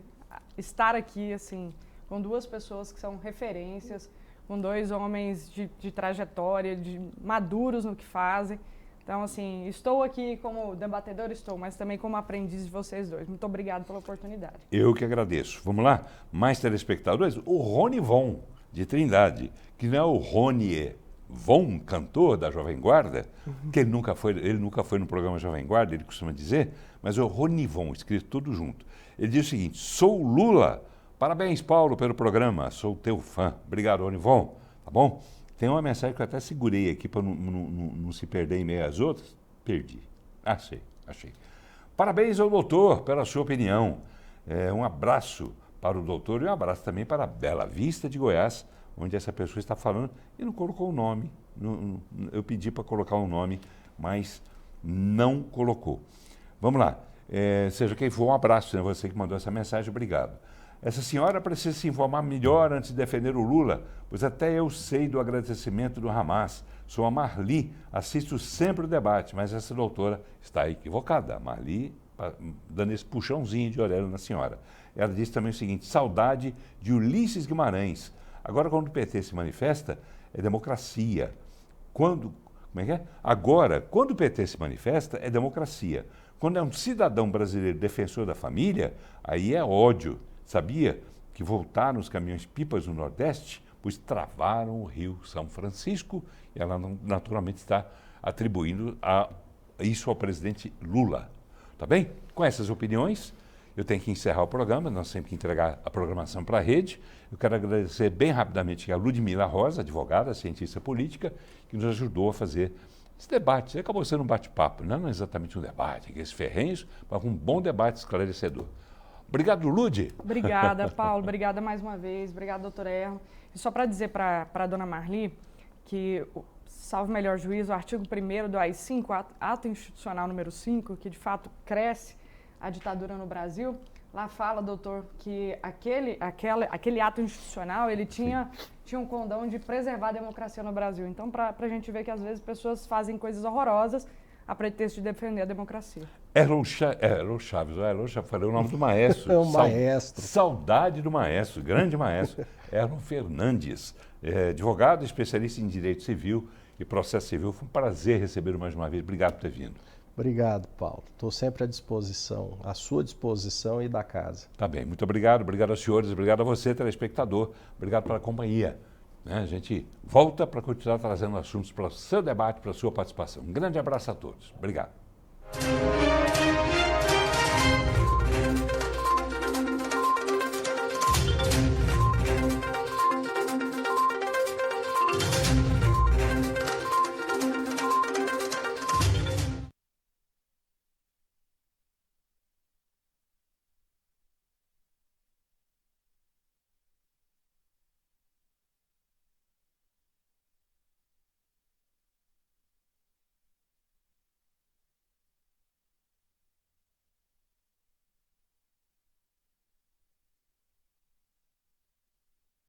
estar aqui, assim, com 2 pessoas que são referências, com 2 homens de trajetória, maduros no que fazem. Então, assim, estou aqui como debatedor, mas também como aprendiz de vocês 2. Muito obrigado pela oportunidade. Eu que agradeço. Vamos lá? Mais telespectadores? O Rony Von, de Trindade, que não é o Rony Von, cantor da Jovem Guarda, que ele nunca foi no programa Jovem Guarda, ele costuma dizer, mas é o Rony Von, escrito tudo junto. Ele diz o seguinte: sou Lula. Parabéns, Paulo, pelo programa. Sou teu fã. Obrigado, Rony Von. Tá bom? Tem uma mensagem que eu até segurei aqui para não se perder em meio às outras. Perdi. Achei. Parabéns ao doutor pela sua opinião. Um abraço para o doutor e um abraço também para a Bela Vista de Goiás, onde essa pessoa está falando e não colocou o nome. Eu pedi para colocar o nome, mas não colocou. Vamos lá. Seja quem for, um abraço, né? Você que mandou essa mensagem, obrigado. Essa senhora precisa se informar melhor antes de defender o Lula, pois até eu sei do agradecimento do Hamas. Sou a Marli, assisto sempre o debate, mas essa doutora está equivocada. A Marli dando esse puxãozinho de orelha na senhora. Ela disse também o seguinte: saudade de Ulisses Guimarães. Agora, quando o PT se manifesta, é democracia. Agora, quando o PT se manifesta, é democracia. Quando é um cidadão brasileiro defensor da família, aí é ódio. Sabia que voltaram os caminhões-pipas no Nordeste, pois travaram o Rio São Francisco, e ela naturalmente está atribuindo isso ao presidente Lula. Tá bem? Com essas opiniões, eu tenho que encerrar o programa, nós temos que entregar a programação para a rede. Eu quero agradecer bem rapidamente a Ludmila Rosa, advogada, cientista política, que nos ajudou a fazer esse debate. Acabou sendo um bate-papo, não é exatamente um debate, esses ferrenhos, mas um bom debate esclarecedor. Obrigado, Lud. Obrigada, Paulo. Obrigada mais uma vez. Obrigado, doutor Erlon. E só para dizer para a dona Marli que, salvo melhor juízo, o artigo 1º do AI-5, ato institucional número 5, que de fato cresce a ditadura no Brasil, lá fala, doutor, que aquele ato institucional, ele tinha um condão de preservar a democracia no Brasil. Então, para a gente ver que às vezes pessoas fazem coisas horrorosas a pretexto de defender a democracia. Erlon Chaves, falei o nome do maestro. É um maestro. Saudade do maestro, grande maestro. Erlon Fernandes, advogado, especialista em direito civil e processo civil. Foi um prazer recebê-lo mais uma vez. Obrigado por ter vindo. Obrigado, Paulo. Estou sempre à disposição, à sua disposição e da casa. Tá bem, muito obrigado. Obrigado aos senhores, obrigado a você, telespectador. Obrigado pela companhia. A gente volta para continuar trazendo assuntos para o seu debate, para a sua participação. Um grande abraço a todos. Obrigado.